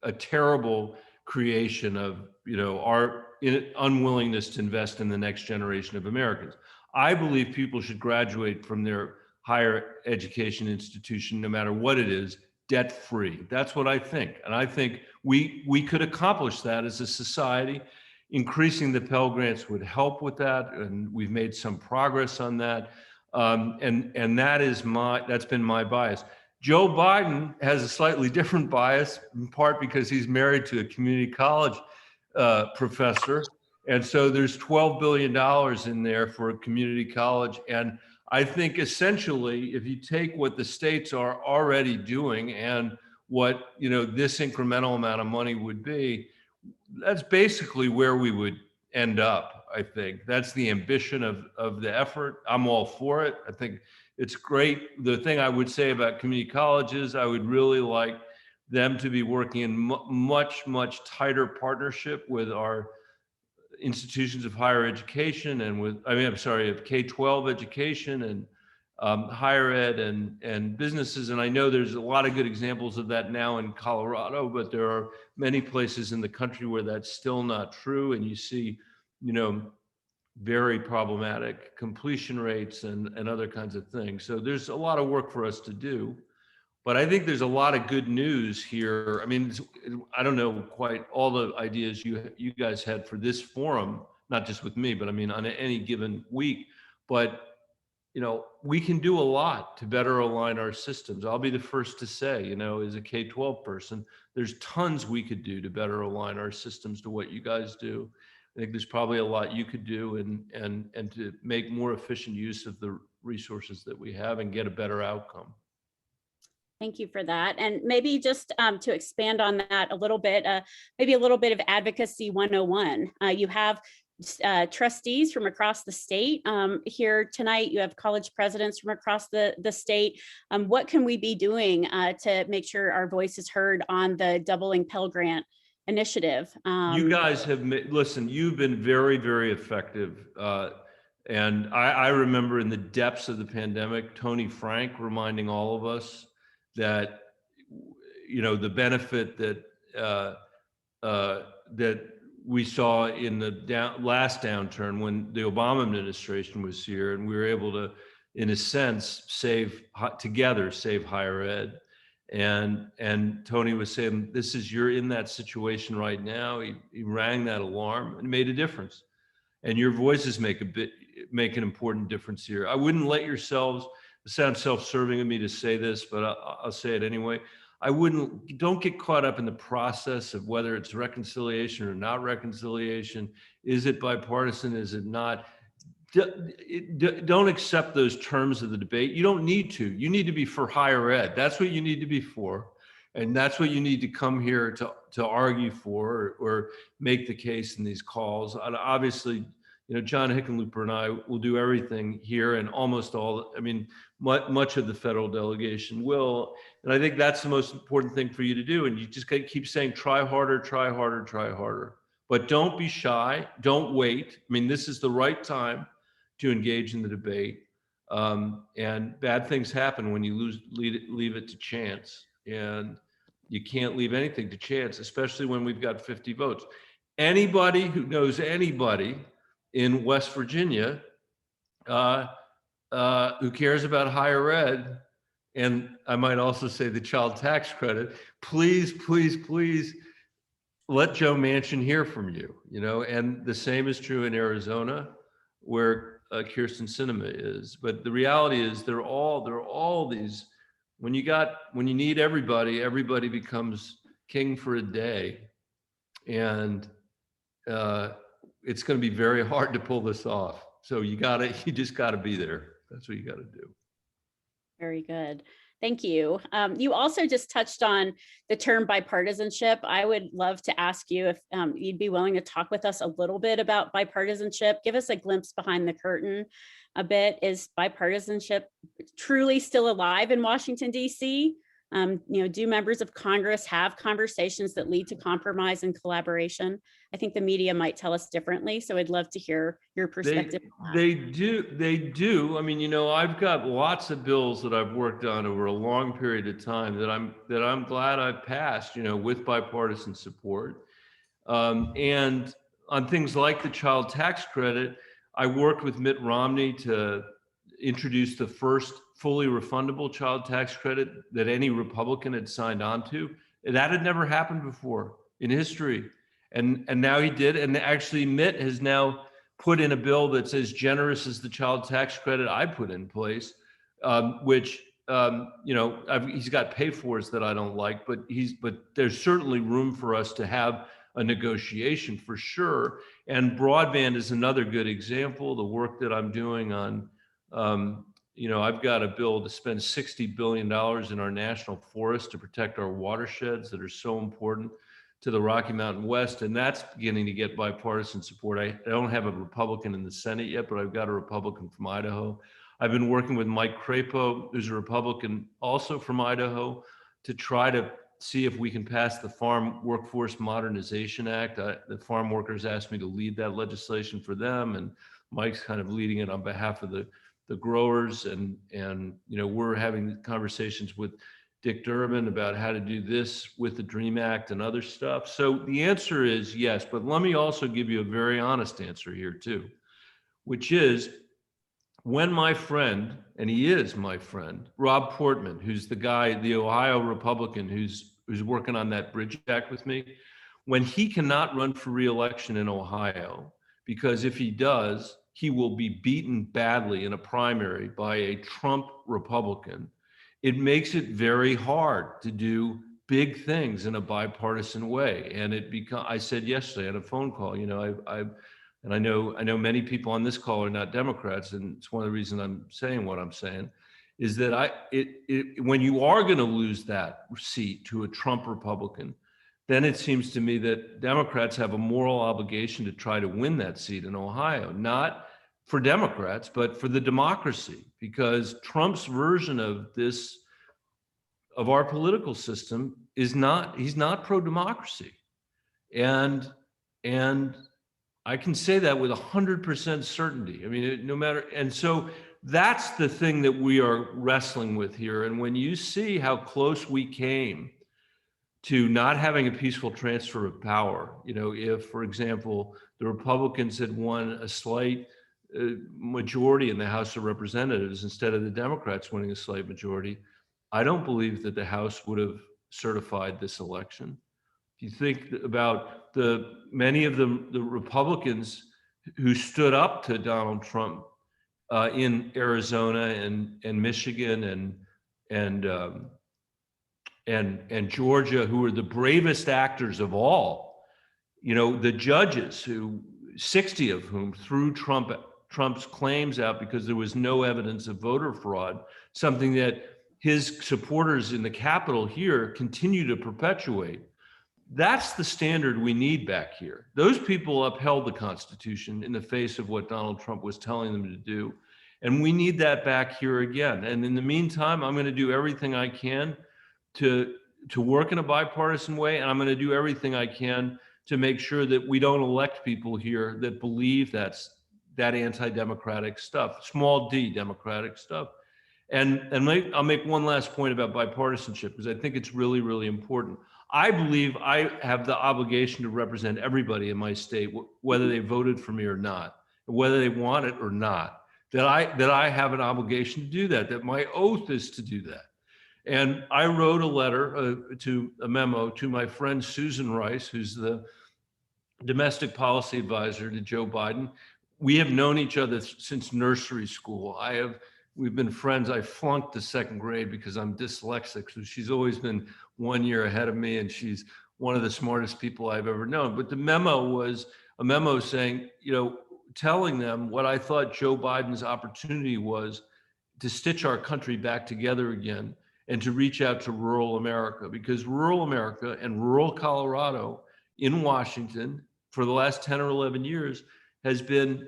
a terrible creation of our unwillingness to invest in the next generation of Americans. I believe people should graduate from their higher education institution, no matter what it is, debt-free. That's what I think. And I think we could accomplish that as a society. Increasing the Pell Grants would help with that, and we've made some progress on that. And that's been my bias. Joe Biden has a slightly different bias, in part because he's married to a community college professor. And so there's $12 billion in there for a community college. And I think essentially, if you take what the states are already doing and what this incremental amount of money would be, that's basically where we would end up. I think that's the ambition of the effort. I'm all for it. I think it's great. The thing I would say about community colleges, I would really like them to be working in much tighter partnership with our institutions of higher education and of K-12 education and higher ed and businesses. And I know there's a lot of good examples of that now in Colorado, but there are many places in the country where that's still not true. And you see, very problematic completion rates and other kinds of things. So there's a lot of work for us to do. But I think there's a lot of good news here. I mean, I don't know quite all the ideas you guys had for this forum, not just with me, but I mean, on any given week. But, we can do a lot to better align our systems. I'll be the first to say, as a K-12 person, there's tons we could do to better align our systems to what you guys do. I think there's probably a lot you could do and to make more efficient use of the resources that we have and get a better outcome. Thank you for that. And maybe just to expand on that a little bit, maybe a little bit of advocacy 101. You have trustees from across the state here tonight. You have college presidents from across the state. What can we be doing to make sure our voice is heard on the doubling Pell Grant initiative? You guys have, listen, you've been very, very effective. And I remember in the depths of the pandemic, Tony Frank reminding all of us that the benefit that that we saw in the last downturn when the Obama administration was here, and we were able to, in a sense, save higher ed. And Tony was saying, you're in that situation right now. He rang that alarm and made a difference. And your voices make an important difference here. I wouldn't let yourselves. It sounds self-serving of me to say this, but I'll say it anyway. Don't get caught up in the process of whether it's reconciliation or not reconciliation. Is it bipartisan? Is it not? Don't accept those terms of the debate. You don't need to. You need to be for higher ed. That's what you need to be for. And that's what you need to come here to argue for or make the case in these calls. And obviously, John Hickenlooper and I will do everything here, and almost all, I mean, much of the federal delegation will. And I think that's the most important thing for you to do. And you just keep saying, try harder, try harder, try harder. But don't be shy. Don't wait. I mean, this is the right time to engage in the debate. And bad things happen when you leave it to chance. And you can't leave anything to chance, especially when we've got 50 votes. Anybody who knows anybody in West Virginia who cares about higher ed, and I might also say the child tax credit, please, please, please let Joe Manchin hear from you, and the same is true in Arizona, where Kirsten Sinema is. But the reality is they're all these, when you need everybody becomes king for a day. And it's going to be very hard to pull this off. So you just gotta be there. That's what you gotta do. Very good. Thank you. You also just touched on the term bipartisanship. I would love to ask you if you'd be willing to talk with us a little bit about bipartisanship. Give us a glimpse behind the curtain a bit. Is bipartisanship truly still alive in Washington, D.C.? Do members of Congress have conversations that lead to compromise and collaboration? I think the media might tell us differently, so I'd love to hear your perspective. They do. I mean, I've got lots of bills that I've worked on over a long period of time that I'm glad I've passed, with bipartisan support. And on things like the child tax credit, I worked with Mitt Romney to introduce the first fully refundable child tax credit that any Republican had signed on to. That had never happened before in history. And now he did. And actually Mitt has now put in a bill that's as generous as the child tax credit I put in place, which, he's got pay-fors that I don't like, but there's certainly room for us to have a negotiation for sure. And broadband is another good example. The work that I'm doing on, I've got a bill to spend $60 billion in our national forests to protect our watersheds that are so important to the Rocky Mountain West. And that's beginning to get bipartisan support. I don't have a Republican in the Senate yet, but I've got a Republican from Idaho. I've been working with Mike Crapo, who's a Republican also from Idaho, to try to see if we can pass the Farm Workforce Modernization Act. The farm workers asked me to lead that legislation for them, and Mike's kind of leading it on behalf of the growers. And we're having conversations with Dick Durbin about how to do this with the DREAM Act and other stuff. So the answer is yes, but let me also give you a very honest answer here too, which is when my friend, and he is my friend, Rob Portman, who's the Ohio Republican who's working on that Bridge Act with me, when he cannot run for re-election in Ohio, because if he does, he will be beaten badly in a primary by a Trump Republican. It makes it very hard to do big things in a bipartisan way. And I said yesterday on a phone call, and I know many people on this call are not Democrats, and it's one of the reasons I'm saying what I'm saying, is that when you are going to lose that seat to a Trump Republican, then it seems to me that Democrats have a moral obligation to try to win that seat in Ohio, not for Democrats, but for the democracy, because Trump's version of our political system he's not pro-democracy. And I can say that with 100% certainty. I mean, no matter, and so that's the thing that we are wrestling with here. And when you see how close we came to not having a peaceful transfer of power, if, for example, the Republicans had won a slight majority in the House of Representatives instead of the Democrats winning a slight majority, I don't believe that the House would have certified this election. If you think about many of the Republicans who stood up to Donald Trump in Arizona and Michigan and Georgia, who were the bravest actors of all, the judges, who 60 of whom threw Trump's claims out because there was no evidence of voter fraud, something that his supporters in the Capitol here continue to perpetuate. That's the standard we need back here. Those people upheld the Constitution in the face of what Donald Trump was telling them to do. And we need that back here again. And in the meantime, I'm going to do everything I can to work in a bipartisan way. And I'm going to do everything I can to make sure that we don't elect people here that believe that anti-democratic stuff, small d democratic stuff. And I'll make one last point about bipartisanship, because I think it's really, really important. I believe I have the obligation to represent everybody in my state, whether they voted for me or not, whether they want it or not, that I have an obligation to do that my oath is to do that. And I wrote a letter a memo to my friend Susan Rice, who's the domestic policy advisor to Joe Biden. We have known each other since nursery school. We've been friends. I flunked the second grade because I'm dyslexic. So she's always been 1 year ahead of me, and she's one of the smartest people I've ever known. But the memo was a memo saying, telling them what I thought Joe Biden's opportunity was to stitch our country back together again and to reach out to rural America, because rural America and rural Colorado in Washington for the last 10 or 11 years has been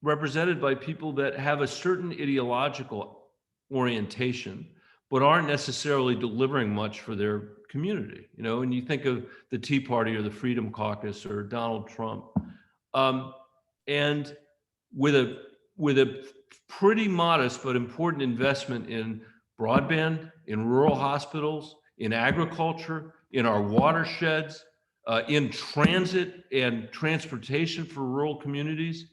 represented by people that have a certain ideological orientation, but aren't necessarily delivering much for their community. And you think of the Tea Party or the Freedom Caucus or Donald Trump, and with a pretty modest but important investment in broadband, in rural hospitals, in agriculture, in our watersheds, in transit and transportation for rural communities,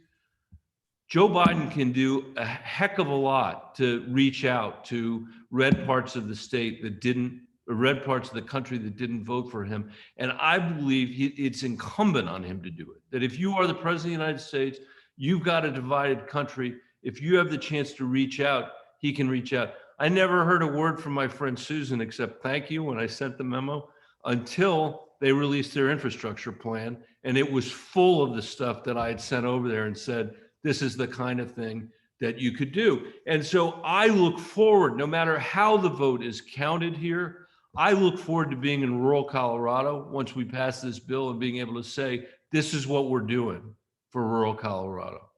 Joe Biden can do a heck of a lot to reach out to red parts of the state that didn't, or red parts of the country that didn't vote for him. And I believe it's incumbent on him to do it. That if you are the president of the United States, you've got a divided country. If you have the chance to reach out, he can reach out. I never heard a word from my friend Susan except thank you when I sent the memo, until they released their infrastructure plan. And it was full of the stuff that I had sent over there and said, this is the kind of thing that you could do. And so I look forward, no matter how the vote is counted here, I look forward to being in rural Colorado once we pass this bill and being able to say, this is what we're doing for rural Colorado.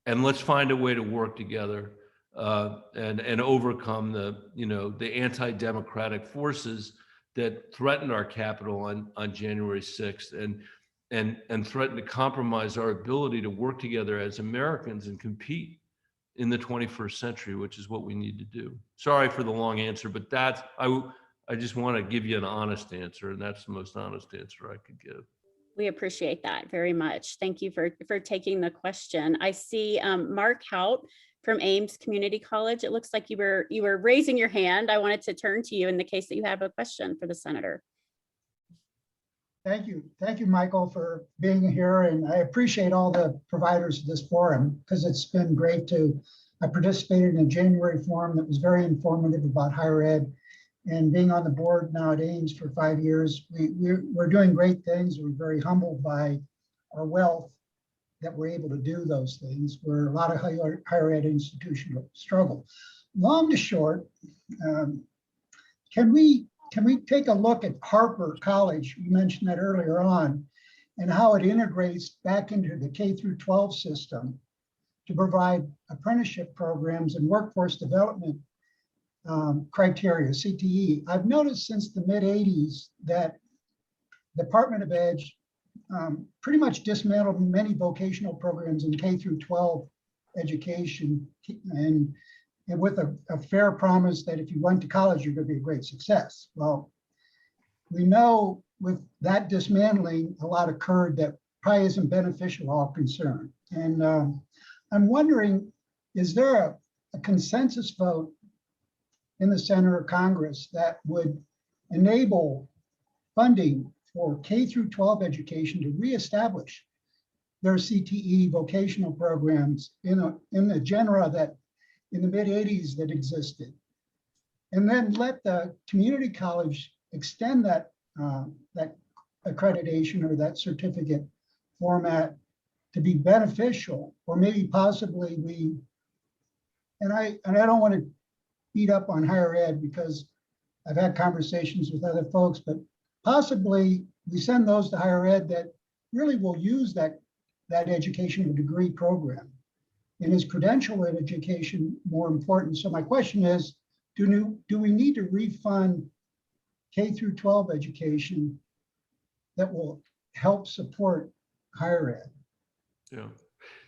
And let's find a way to work together and overcome the anti-democratic forces that threatened our capital on January 6th and threaten to compromise our ability to work together as Americans and compete in the 21st century, which is what we need to do. Sorry for the long answer, but I just want to give you an honest answer, and that's the most honest answer I could give. We appreciate that very much. Thank you for taking the question. I see Mark Hout from Ames Community College. It looks like you were raising your hand. I wanted to turn to you in the case that you have a question for the senator. Thank you. Thank you, Michael, for being here. And I appreciate all the providers of this forum, because it's been great I participated in a January forum that was very informative about higher ed, and being on the board now at Ames for 5 years, we're doing great things. We're very humbled by our wealth that we're able to do those things, where a lot of higher ed institutions struggle. Long to short, can we take a look at Harper College? You mentioned that earlier on, and how it integrates back into the K through 12 system to provide apprenticeship programs and workforce development criteria, CTE. I've noticed since the mid 80s that Department of Ed pretty much dismantled many vocational programs in K through 12 education, and with a fair promise that if you went to college, you're going to be a great success. Well, we know with that dismantling, a lot occurred that probably isn't beneficial to all concerned. And I'm wondering, is there a consensus vote in the Senate or Congress that would enable funding for K through 12 education to reestablish their CTE vocational programs in the genre that in the mid 80s that existed, and then let the community college extend that that accreditation or that certificate format to be beneficial, or maybe possibly and I don't want to beat up on higher ed, because I've had conversations with other folks, but possibly we send those to higher ed that really will use that education with degree program. And is credential education more important? So my question is, do we need to refund K through 12 education that will help support higher ed? Yeah.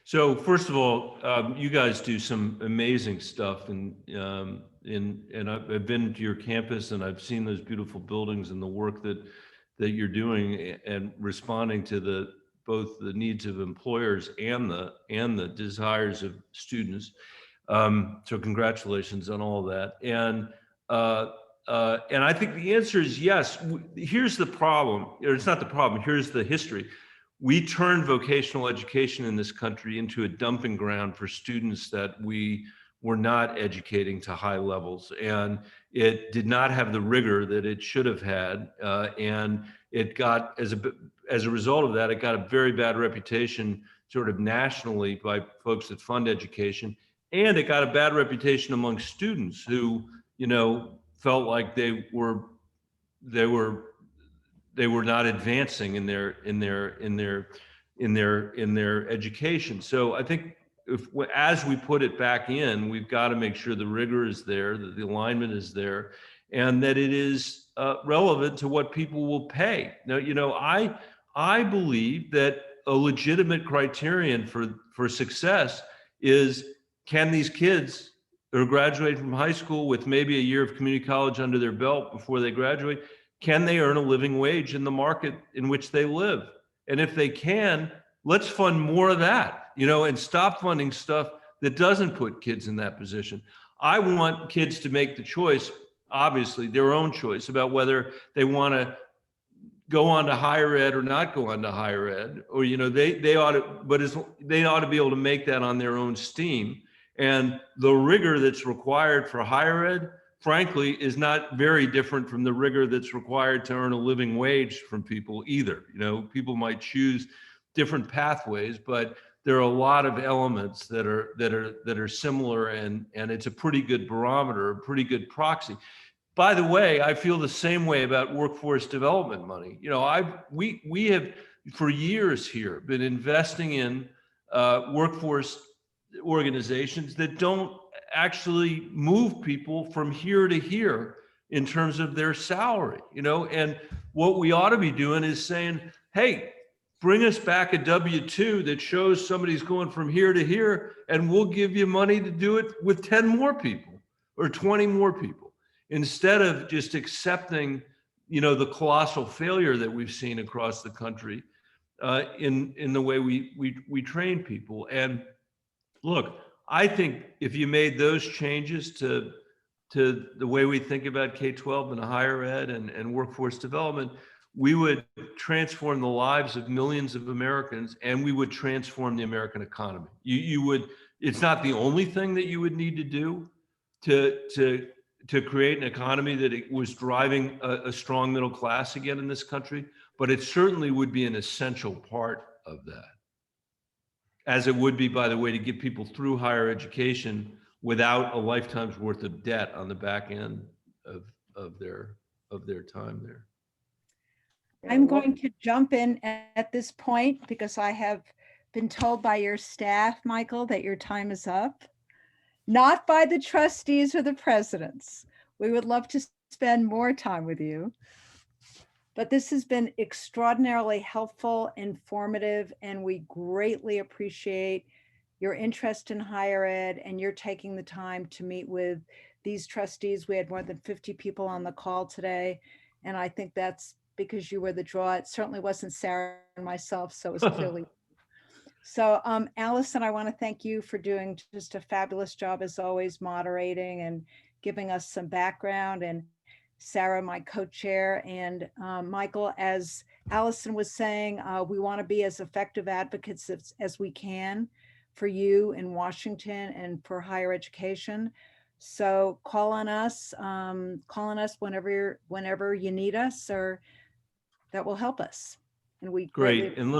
So first of all, you guys do some amazing stuff, and I've been to your campus and I've seen those beautiful buildings and the work that you're doing and responding to both the needs of employers and the desires of students. So congratulations on all that. And I think the answer is yes. Here's the problem, or it's not the problem. Here's the history. We turned vocational education in this country into a dumping ground for students that we were not educating to high levels, and it did not have the rigor that it should have had, and it got, as a result of that, it got a very bad reputation sort of nationally by folks that fund education, and it got a bad reputation among students who, felt like they were not advancing in their education. So I think as we put it back in, we've got to make sure the rigor is there, that the alignment is there, and that it is relevant to what people will pay. Now, I believe that a legitimate criterion for success is, can these kids who are graduating from high school with maybe a year of community college under their belt before they graduate, can they earn a living wage in the market in which they live? And if they can, let's fund more of that, and stop funding stuff that doesn't put kids in that position. I want kids to make the choice, obviously their own choice, about whether they want to go on to higher ed or not go on to higher ed, or they ought to be able to make that on their own steam. And the rigor that's required for higher ed, frankly, is not very different from the rigor that's required to earn a living wage from people either. People might choose different pathways, but there are a lot of elements that are similar, and it's a pretty good barometer, a pretty good proxy. By the way, I feel the same way about workforce development money. We have for years here been investing in workforce organizations that don't actually move people from here to here in terms of their salary, and what we ought to be doing is saying, hey, bring us back a W-2 that shows somebody's going from here to here, and we'll give you money to do it with 10 more people or 20 more people, instead of just accepting, the colossal failure that we've seen across the country in the way we train people. And look, I think if you made those changes to the way we think about K-12 and higher ed and workforce development, we would transform the lives of millions of Americans, and we would transform the American economy. It's not the only thing that you would need to do to create an economy that it was driving a strong middle class again in this country, but it certainly would be an essential part of that. As it would be, by the way, to get people through higher education without a lifetime's worth of debt on the back end of their time there. I'm going to jump in at this point because I have been told by your staff, Michael, that your time is up. Not by the trustees or the presidents. We would love to spend more time with you. But this has been extraordinarily helpful, informative, and we greatly appreciate your interest in higher ed and your taking the time to meet with these trustees. We had more than 50 people on the call today, and I think that's because you were the draw. It certainly wasn't Sarah and myself, so it was clearly. So Allison, I want to thank you for doing just a fabulous job as always, moderating and giving us some background, and Sarah, my co-chair, and Michael, as Allison was saying, we want to be as effective advocates as we can for you in Washington and for higher education. So call on us whenever you need us, or that will help us. And we great. And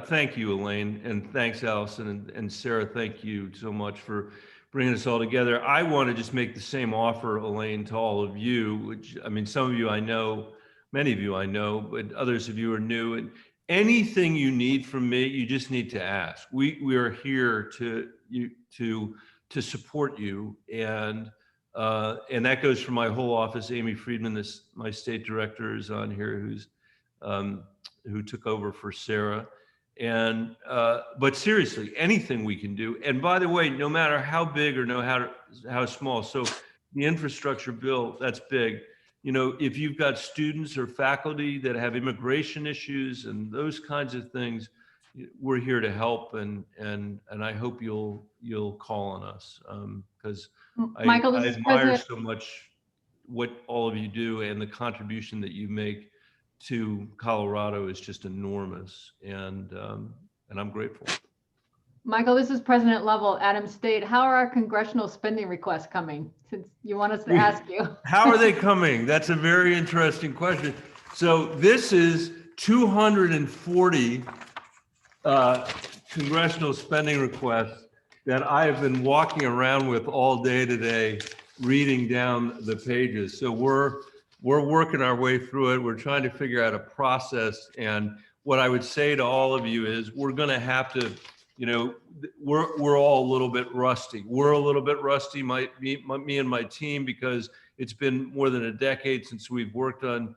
thank you, Elaine, and thanks, Allison, and Sarah. Thank you so much for bringing us all together. I want to just make the same offer, Elaine, to all of you, which, I mean, some of you I know many of you I know, but others of you are new. And anything you need from me, you just need to ask. We are here to support you, and that goes for my whole office. Amy Friedman, my state director, is on here, who took over for Sarah. And but seriously, anything we can do. And by the way, no matter how big or how small. So the infrastructure bill, that's big. You know, if you've got students or faculty that have immigration issues and those kinds of things, we're here to help, and I hope you'll call on us, because Michael, I this is admire President. so much what all of you do, and the contribution that you make to Colorado is just enormous, and I'm grateful. Michael, this is President Lovell, Adams State. How are our congressional spending requests coming? Since you want us to ask you. How are they coming? That's a very interesting question. So this is 240 congressional spending requests that I have been walking around with all day today, reading down the pages. So we're working our way through it. We're trying to figure out a process. And what I would say to all of you is we're going to have to, you know, we're all a little bit rusty. We're a little bit rusty, me and my team, because it's been more than a decade since we've worked on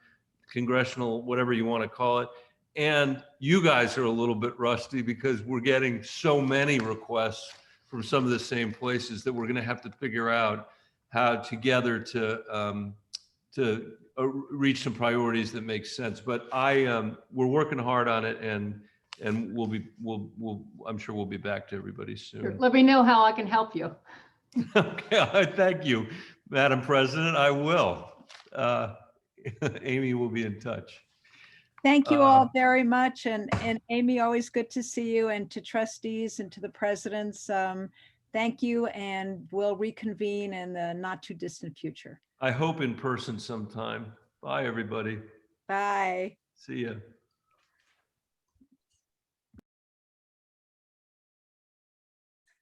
congressional, whatever you want to call it. And you guys are a little bit rusty because we're getting so many requests from some of the same places that we're going to have to figure out how together to reach some priorities that make sense. But we're working hard on it, and I'm sure we'll be back to everybody soon. Let me know how I can help you. Okay, thank you, Madam President. I will. Amy will be in touch. Thank you all very much. And Amy, always good to see you, and to trustees and to the presidents. Thank you, and we'll reconvene in the not too distant future. I hope in person sometime. Bye, everybody. Bye. See ya.